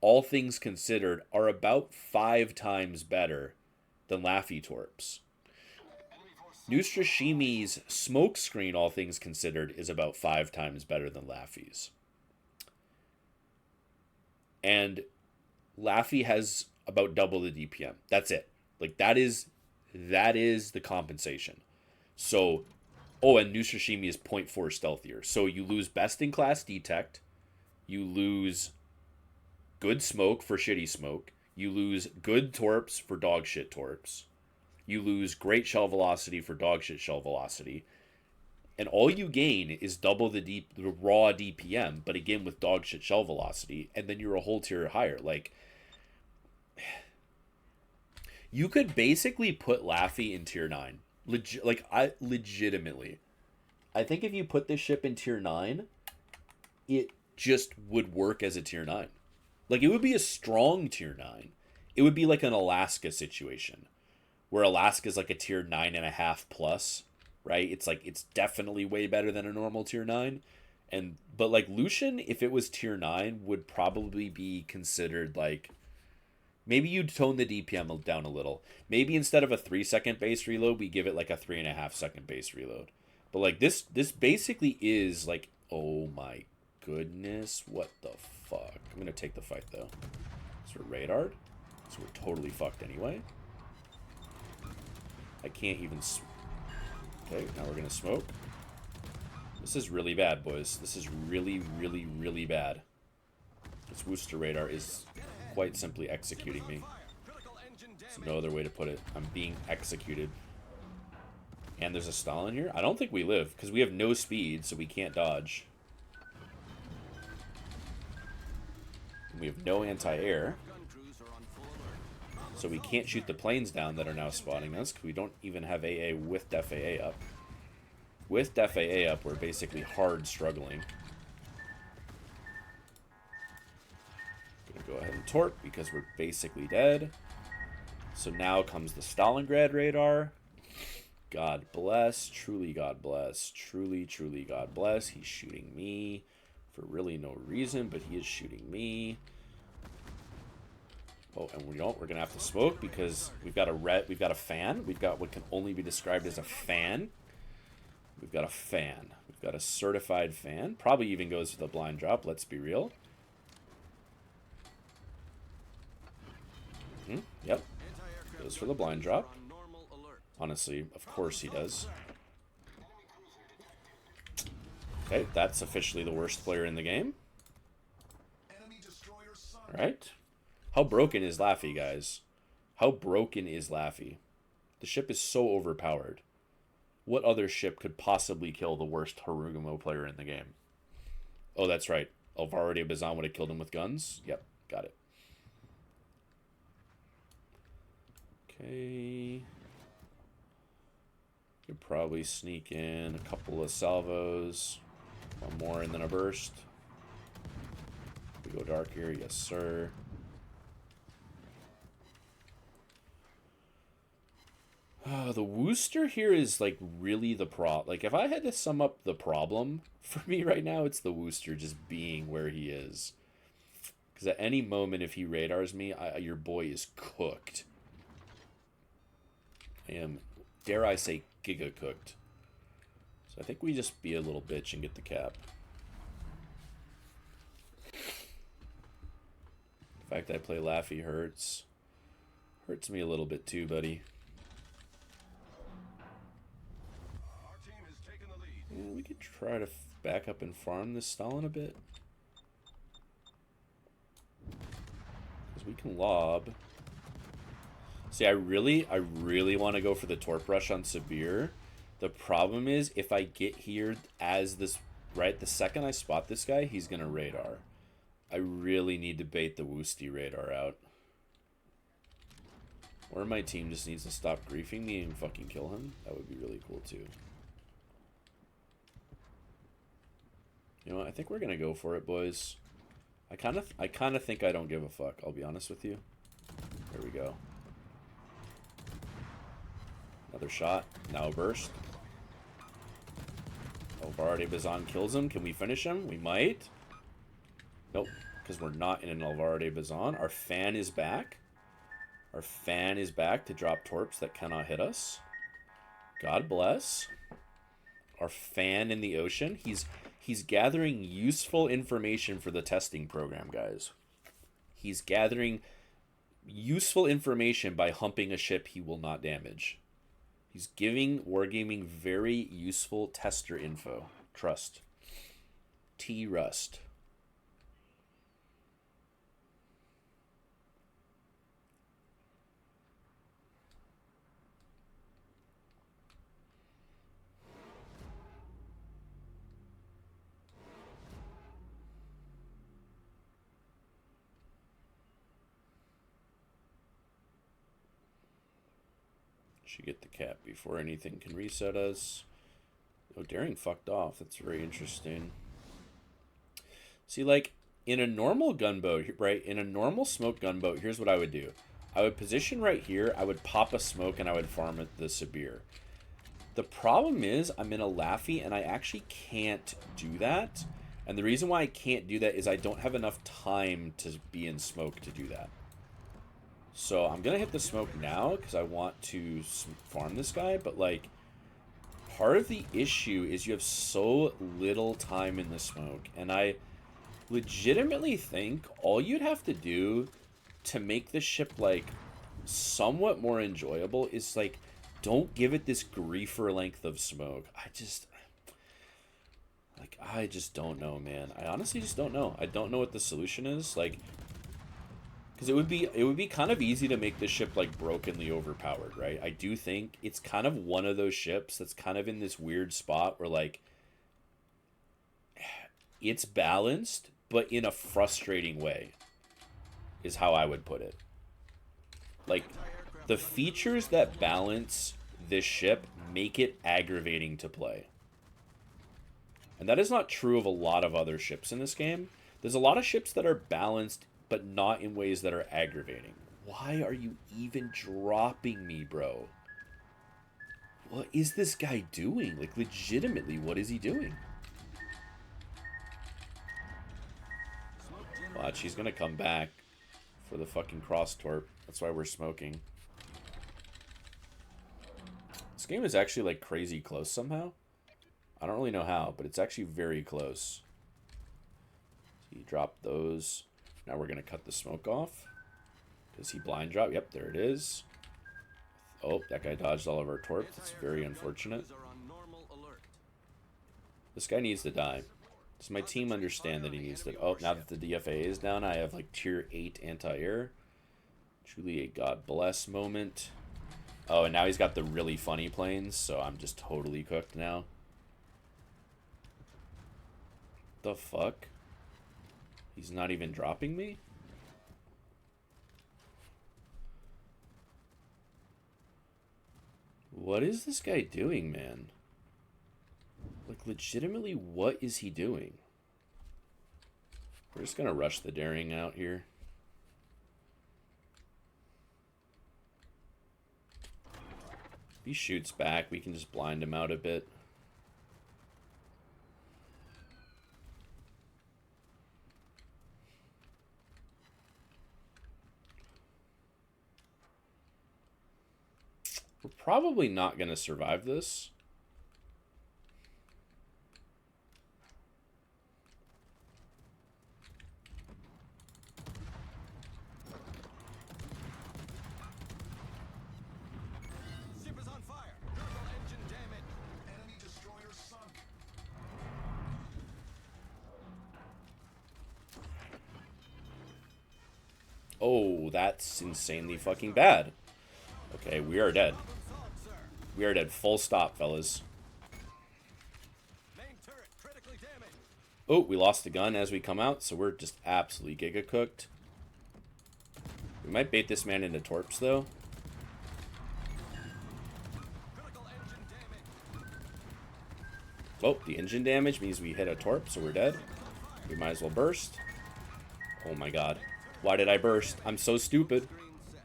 all things considered, are about 5 times better than Laffey torps. Nustrashimi's smoke screen, all things considered, is about 5 times better than Laffey's. And Laffey has about double the DPM. That's it. Like, that is the compensation. So, and Nustrashimi is 0.4 stealthier. So you lose best-in-class detect. You lose good smoke for shitty smoke. You lose good torps for dog shit torps. You lose great shell velocity for dog shit shell velocity. And all you gain is double the raw DPM, but again with dog shit shell velocity, and then you're a whole tier higher. Like, you could basically put Laffey in tier 9. Legitimately. I think if you put this ship in tier 9, it just would work as a tier 9. Like, it would be a strong tier 9. It would be like an Alaska situation, where Alaska is like a tier 9.5 plus, right? It's like, it's definitely way better than a normal tier 9. But like Lucian, if it was tier 9, would probably be considered like, maybe you'd tone the DPM down a little. Maybe instead of a 3-second base reload, we give it like a 3.5-second base reload. But like this basically is like, oh my goodness, what the fuck? I'm gonna take the fight though. So we're radared, so we're totally fucked anyway. I can't even. Okay, now we're gonna smoke. This is really bad, boys. This is really, really, really bad. This Worcester radar is quite simply executing me. There's no other way to put it. I'm being executed. And there's a stall in here. I don't think we live, because we have no speed, so we can't dodge. And we have no anti-air. So we can't shoot the planes down that are now spotting us, because we don't even have AA with Def AA up. With Def AA up, we're basically hard struggling. Gonna go ahead and torp, because we're basically dead. So now comes the Stalingrad radar. God bless. Truly God bless. Truly, truly God bless. He's shooting me for really no reason, but he is shooting me. Oh, and we're gonna have to smoke because we've got a fan. We've got what can only be described as a fan. We've got a fan. We've got a certified fan. Probably even goes for the blind drop, let's be real. Yep. Goes for the blind drop. Honestly, of course he does. Okay, that's officially the worst player in the game. Alright. How broken is Laffey, guys? How broken is Laffey? The ship is so overpowered. What other ship could possibly kill the worst Harugumo player in the game? Oh, that's right. Alvaro de Bazan would have killed him with guns? Yep, got it. Okay. Could probably sneak in a couple of salvos. One more and then a burst. We go dark here, yes sir. The Worcester here is like really the Like if I had to sum up the problem for me right now, it's the Worcester just being where he is. Because at any moment if he radars me, your boy is cooked. I am, dare I say, giga cooked. So I think we just be a little bitch and get the cap. fact I play Laffey hurts. Hurts me a little bit too, buddy. Our team has taken the lead. Yeah, we could try to back up and farm this Stalin a bit. Because we can lob. See, I really want to go for the Torp Rush on Sabir. The problem is, if I get here as this, right, the second I spot this guy, he's going to radar. I really need to bait the Woosty radar out. Or my team just needs to stop griefing me and fucking kill him. That would be really cool too. You know what? I think we're gonna go for it, boys. I kind of think I don't give a fuck. I'll be honest with you. There we go. Another shot. Now a burst. Alvarade Bazan kills him. Can we finish him? We might. Nope, because we're not in an Alvarade Bazan. Our fan is back. Our fan is back to drop torps that cannot hit us. God bless. Our fan in the ocean. He's gathering useful information for the testing program, guys. He's gathering useful information by humping a ship he will not damage. He's giving Wargaming very useful tester info. Trust. T-Rust. Should get the cap before anything can reset us. Oh, Daring fucked off. That's very interesting. See, like, in a normal gunboat, right? In a normal smoke gunboat, here's what I would do. I would position right here. I would pop a smoke and I would farm at the Sabir. The problem is I'm in a Laffey and I actually can't do that. And the reason why I can't do that is I don't have enough time to be in smoke to do that. So I'm going to hit the smoke now because I want to farm this guy. But, like, part of the issue is you have so little time in the smoke. And I legitimately think all you'd have to do to make the ship, like, somewhat more enjoyable is, like, don't give it this griefer length of smoke. I just don't know, man. I honestly just don't know. I don't know what the solution is. Like, because it would be kind of easy to make this ship, like, brokenly overpowered, right? I do think it's kind of one of those ships that's kind of in this weird spot where, like, it's balanced, but in a frustrating way, is how I would put it. Like, the features that balance this ship make it aggravating to play. And that is not true of a lot of other ships in this game. There's a lot of ships that are balanced, but not in ways that are aggravating. Why are you even dropping me, bro? What is this guy doing? Like, legitimately, what is he doing? Watch, he's gonna come back for the fucking cross torp. That's why we're smoking. This game is actually, like, crazy close somehow. I don't really know how, but it's actually very close. He dropped those. Now we're going to cut the smoke off. Does he blind drop? Yep, there it is. Oh, that guy dodged all of our torps. That's very unfortunate. This guy needs to die. Does my team understand that he needs to... Oh, now that the DFA is down, I have, like, tier 8 anti-air. Truly a God bless moment. Oh, and now he's got the really funny planes, so I'm just totally cooked now. The fuck? He's not even dropping me? What is this guy doing, man? Like, legitimately, what is he doing? We're just gonna rush the Daring out here. If he shoots back, we can just blind him out a bit. We're probably not going to survive this. Oh, that's insanely fucking bad. Okay, we are dead. Problem solved, sir. We are dead. Full stop, fellas. Main turret critically damaged. Oh, we lost the gun as we come out, so we're just absolutely giga cooked. We might bait this man into torps, though. Critical engine damage. Oh, the engine damage means we hit a torp, so we're dead. We might as well burst. Oh my god. Why did I burst? I'm so stupid. Screen set.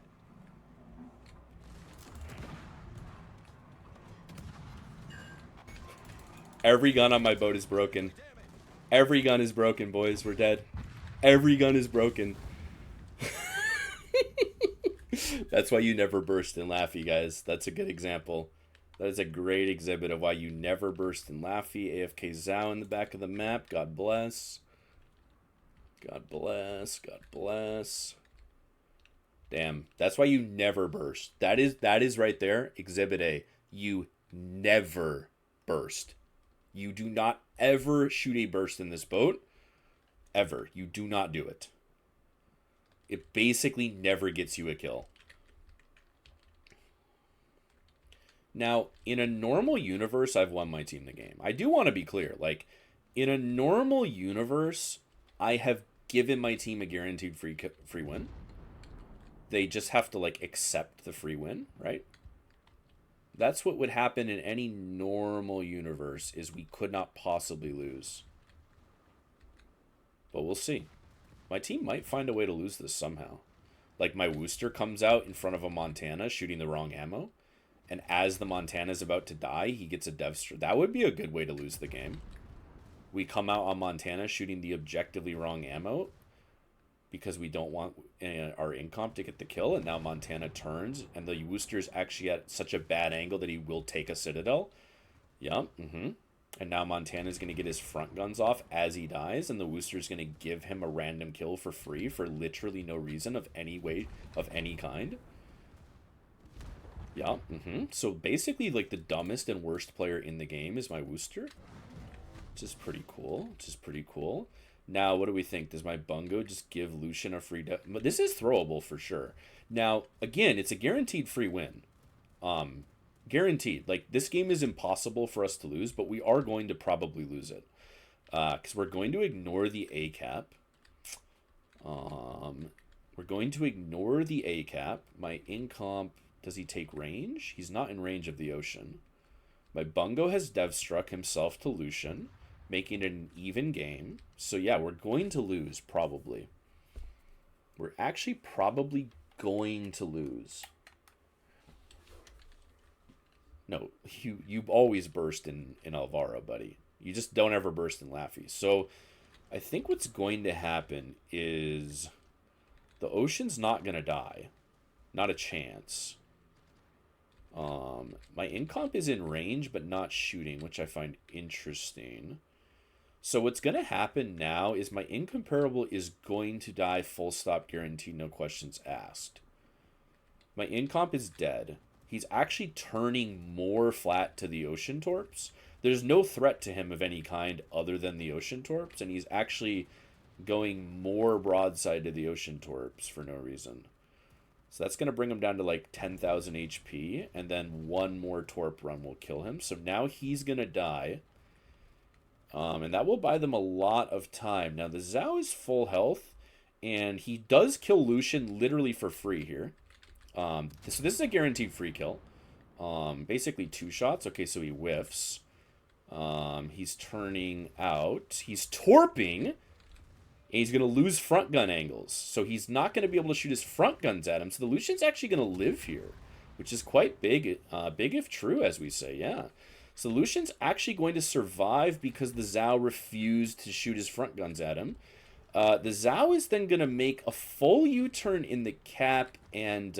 Every gun on my boat is broken. Every gun is broken, boys. We're dead. Every gun is broken. That's why you never burst in Laffey, guys. That's a good example. That is a great exhibit of why you never burst in Laffey. AFK Zhao in the back of the map. God bless. God bless. God bless. Damn. That's why you never burst. That is right there. Exhibit A. You never burst. You do not ever shoot a burst in this boat. Ever. You do not do it. It basically never gets you a kill. Now, in a normal universe, I've won my team the game. I do want to be clear. Like, in a normal universe, I have given my team a guaranteed free win. They just have to, like, accept the free win, right? That's what would happen in any normal universe, is we could not possibly lose. But we'll see. My team might find a way to lose this somehow. Like, my Wooster comes out in front of a Montana shooting the wrong ammo. And as the Montana's about to die, he gets a dev strike. That would be a good way to lose the game. We come out on Montana shooting the objectively wrong ammo because we don't want our incomp to get the kill. And now Montana turns, and the Wooster's actually at such a bad angle that he will take a Citadel. Yeah, And now Montana's going to get his front guns off as he dies, and the Wooster's going to give him a random kill for free for literally no reason of any way, of any kind. Yeah, So basically, like, the dumbest and worst player in the game is my Wooster. Which is pretty cool. Now, what do we think? Does my Bungo just give Lucian a free death? But this is throwable for sure. Now, again, it's a guaranteed free win. Guaranteed. Like, this game is impossible for us to lose, but we are going to probably lose it. Because we're going to ignore the ACAP. We're going to ignore the ACAP. My incomp... Does he take range? He's not in range of the ocean. My Bungo has dev struck himself to Lucian, making it an even game. So yeah, we're going to lose, probably. We're actually probably going to lose. No, you always burst in Alvaro, buddy. You just don't ever burst in Laffey. So I think what's going to happen is the ocean's not going to die. Not a chance. My incomp is in range but not shooting, which I find interesting. So what's going to happen now is my incomparable is going to die, full stop, guaranteed, no questions asked. My incomp is dead. He's actually turning more flat to the ocean torps. There's no threat to him of any kind other than the ocean torps, and he's actually going more broadside to the ocean torps for no reason. So that's going to bring him down to like 10,000 HP, and then one more torp run will kill him. So now he's going to die, and that will buy them a lot of time. Now the Zhao is full health, and he does kill Lucian literally for free here. So this is a guaranteed free kill. Basically 2 shots. Okay, so he whiffs. He's turning out. He's torping. And he's going to lose front gun angles. So he's not going to be able to shoot his front guns at him. So the Lucian's actually going to live here, which is quite big. Big if true, as we say, yeah. So Lucian's actually going to survive because the Zhao refused to shoot his front guns at him. The Zhao is then going to make a full U-turn in the cap and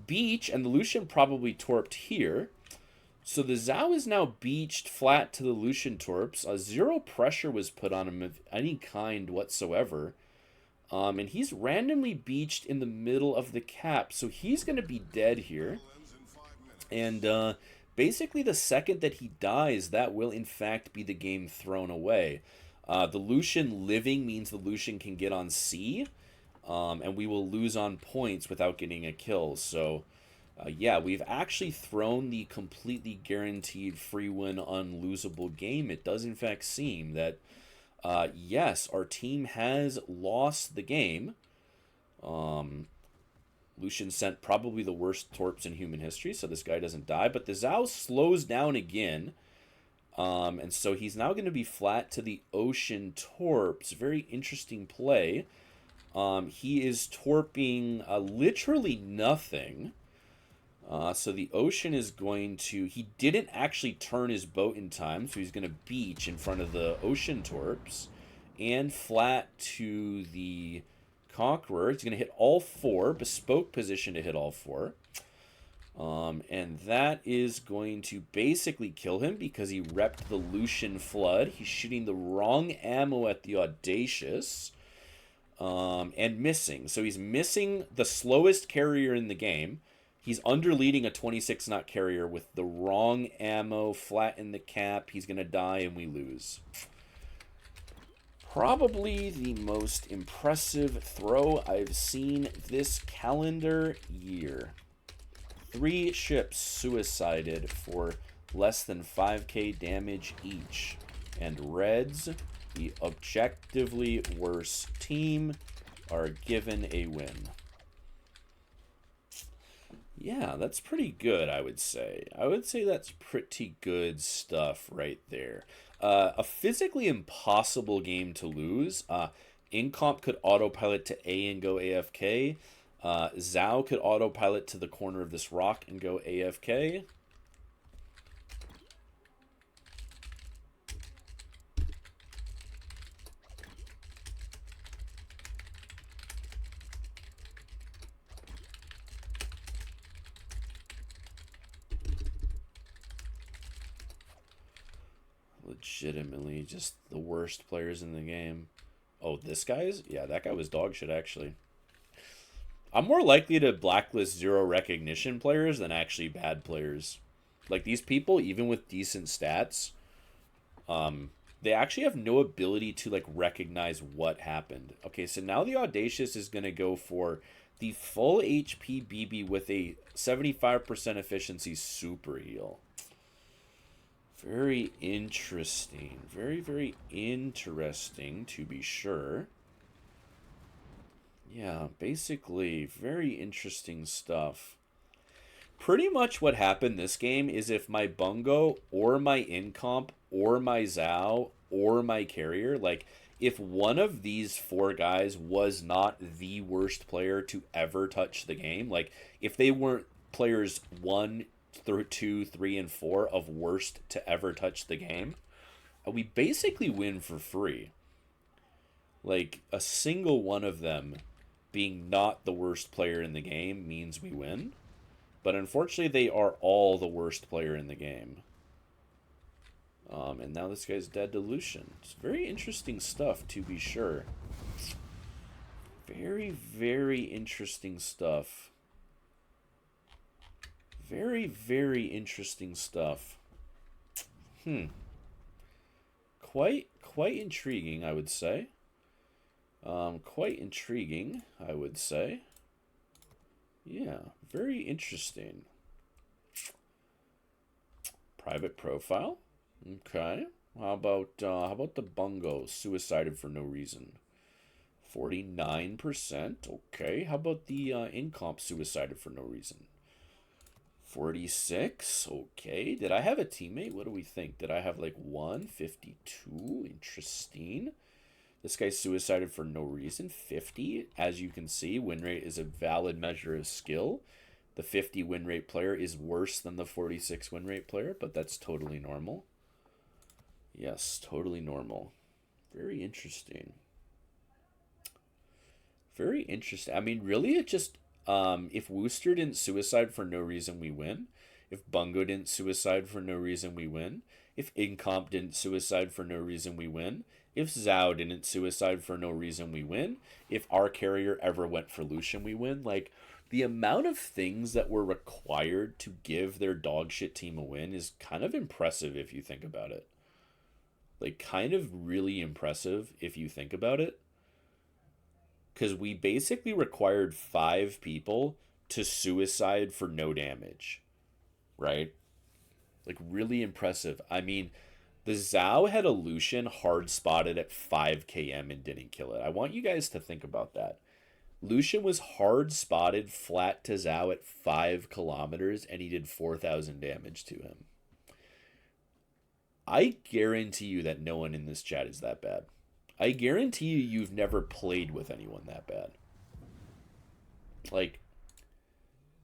beach, and the Lucian probably torped here. So the Zhao is now beached flat to the Lucian torps. 0 pressure was put on him of any kind whatsoever. And he's randomly beached in the middle of the cap. So he's going to be dead here. And basically the second that he dies, that will in fact be the game thrown away. The Lucian living means the Lucian can get on C. and we will lose on points without getting a kill. So, yeah, we've actually thrown the completely guaranteed free win unlosable game. It does, in fact, seem that, yes, our team has lost the game. Lucian sent probably the worst torps in human history, so this guy doesn't die. But the Zhao slows down again. And so he's now going to be flat to the ocean torps. Very interesting play. He is torping literally nothing. So the ocean is going to... He didn't actually turn his boat in time, so he's going to beach in front of the ocean torps. And flat to the Conqueror. He's going to hit all four. Bespoke position to hit all four. And that is going to basically kill him because he repped the Lucian Flood. He's shooting the wrong ammo at the Audacious. And missing. So he's missing the slowest carrier in the game. He's underleading a 26-knot carrier with the wrong ammo, flat in the cap. He's going to die and we lose. Probably the most impressive throw I've seen this calendar year. 3 ships suicided for less than 5k damage each. And Reds, the objectively worse team, are given a win. Yeah, that's pretty good, I would say. I would say that's pretty good stuff right there. A physically impossible game to lose. Incomp could autopilot to A and go AFK. Zhao could autopilot to the corner of this rock and go AFK. Legitimately just the worst players in the game. Oh, this guy's? Yeah, that guy was dog shit, actually. I'm more likely to blacklist 0 recognition players than actually bad players. Like, these people, even with decent stats, they actually have no ability to, like, recognize what happened. Okay, so now the Audacious is going to go for the full HP BB with a 75% efficiency super heal. Very interesting. Very, very interesting, to be sure. Yeah, basically, very interesting stuff. Pretty much what happened this game is if my Bungo or my Incomp or my Zhao or my Carrier, like, if one of these 4 guys was not the worst player to ever touch the game, like, if they weren't players 1 through 2, 3, and 4 of worst to ever touch the game, we basically win for free. Like, a single one of them being not the worst player in the game means we win. But unfortunately, they are all the worst player in the game. And now this guy's dead to Lucian. It's very interesting stuff, to be sure. Very, very interesting stuff. Very, very interesting stuff. Quite intriguing, I would say. Quite intriguing, I would say. Yeah, very interesting. Private profile. Okay. How about the Bungo suicided for no reason? 49%. Okay. How about the Incomp suicided for no reason? 46. Okay. Did I have a teammate? What do we think? Did I have like 152? Interesting. This guy suicided for no reason. 50. As you can see, win rate is a valid measure of skill. The 50 win rate player is worse than the 46 win rate player, but that's totally normal. Yes, totally normal. Very interesting. Very interesting. I mean, really, it just... if Wooster didn't suicide for no reason, we win. If Bungo didn't suicide for no reason, we win. If Incomp didn't suicide for no reason, we win. If Zhao didn't suicide for no reason, we win. If our carrier ever went for Lucian, we win. Like, the amount of things that were required to give their dogshit team a win is kind of impressive if you think about it. Like, kind of really impressive if you think about it. because we basically required 5 people to suicide for no damage, right? Like, really impressive. I mean, the Zhao had a Lucian hard spotted at 5 km and didn't kill it. I want you guys to think about that. Lucian was hard spotted flat to Zhao at 5 kilometers and he did 4,000 damage to him. I guarantee you that no one in this chat is that bad. I guarantee you you've never played with anyone that bad. Like,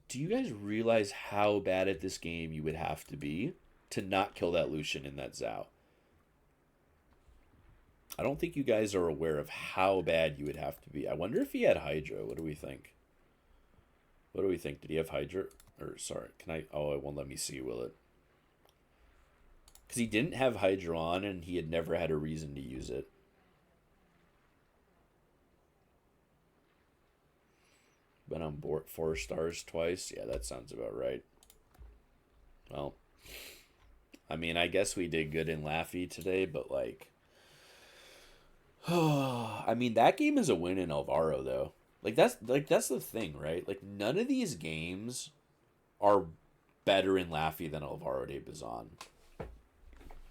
do you guys realize how bad at this game you would have to be to not kill that Lucian in that Zhao? I don't think you guys are aware of how bad you would have to be. I wonder if he had Hydra. What do we think? What do we think? Did he have Hydra? Or, sorry, can I... Oh, it won't let me see, will it? Because he didn't have Hydra on and he had never had a reason to use it. Been on board 4 stars twice. Yeah, that sounds about right. Well, I mean, I guess we did good in Laffey today, but like... I mean, that game is a win in Alvaro, though. That's the thing, right? Like, none of these games are better in Laffey than Alvaro de Bazan.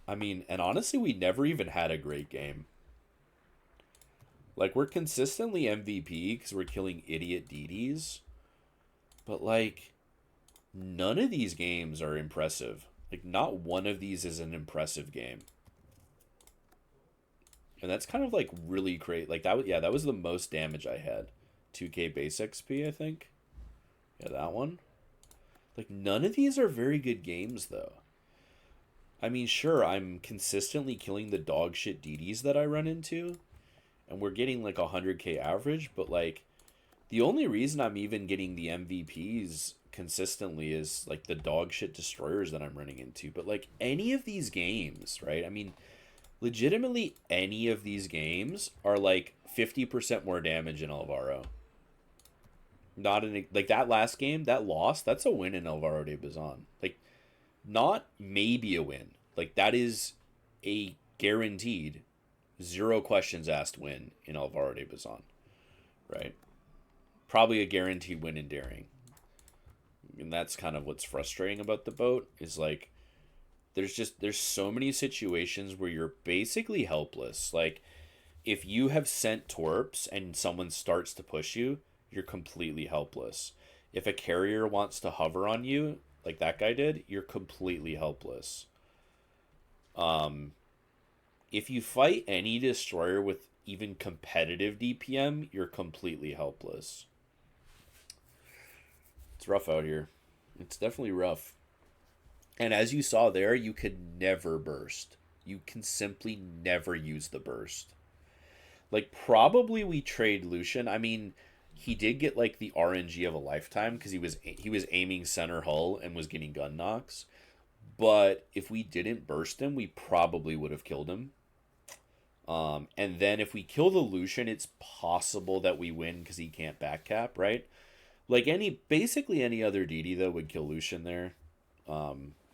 I mean, and honestly, we never even had a great game. Like, we're consistently MVP because we're killing idiot DDs. But, like, none of these games are impressive. Like, not one of these is an impressive game. And that's kind of, like, really great. Like, that was the most damage I had. 2k base XP, I think. Yeah, that one. Like, none of these are very good games, though. I mean, sure, I'm consistently killing the dog shit DDs that I run into. And we're getting, like, 100k average. But, like, the only reason I'm even getting the MVPs consistently is, like, the dog shit destroyers that I'm running into. But, like, any of these games, right? I mean... Legitimately, any of these games are like 50% more damage in Alvaro. Not in like that last game, that loss, that's a win in Alvaro de Bazan. Like, not maybe a win. Like, that is a guaranteed 0 questions asked win in Alvaro de Bazan. Right? Probably a guaranteed win in Daring. And that's kind of what's frustrating about the boat is like there's so many situations where you're basically helpless. Like, if you have sent torps and someone starts to push you, you're completely helpless. If a carrier wants to hover on you, like that guy did, you're completely helpless. If you fight any destroyer with even competitive DPM, you're completely helpless. It's rough out here. It's definitely rough. And as you saw there, you could never burst. You can simply never use the burst. Like, probably we trade Lucian. I mean, he did get, like, the RNG of a lifetime because he was aiming center hull and was getting gun knocks. But if we didn't burst him, we probably would have killed him. And then if we kill the Lucian, it's possible that we win because he can't backcap, right? Like, basically any other DD, though, would kill Lucian there.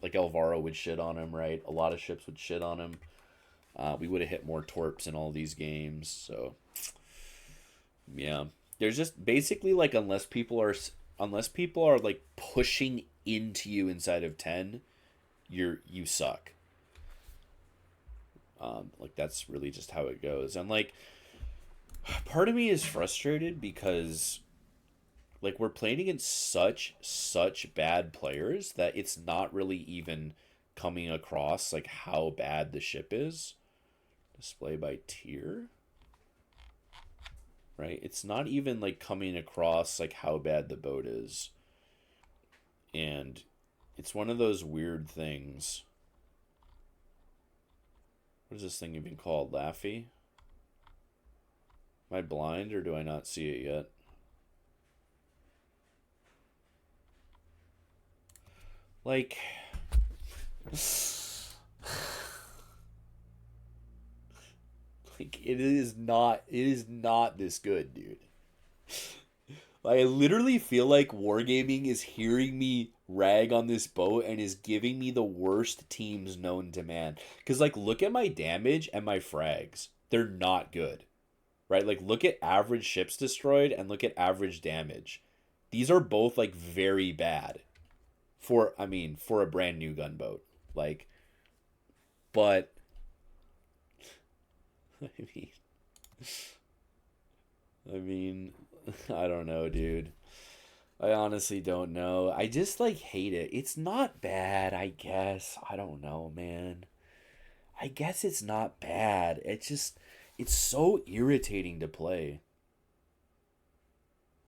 Like, Alvaro would shit on him, right? A lot of ships would shit on him. We would have hit more torps in all these games. So, yeah. There's just basically, like, unless people are like pushing into you inside of 10, you suck. Like, that's really just how it goes. And, like, part of me is frustrated because, like, we're playing against such bad players that it's not really even coming across, like, how bad the ship is. Display by tier. Right? It's not even, like, coming across, like, how bad the boat is. And it's one of those weird things. What is this thing even called? Laffey? Am I blind or do I not see it yet? Like, like it is not this good, dude. I literally feel like Wargaming is hearing me rag on this boat and is giving me the worst teams known to man. Because, like, look at my damage and my frags. They're not good. right? Like look at average ships destroyed and look at average damage. These are both like very bad for for a brand new gunboat. Like but I mean I mean I don't know, dude. I honestly don't know. I just like hate it. It's not bad, I guess. I don't know, man. I guess it's not bad. It's just it's so irritating to play.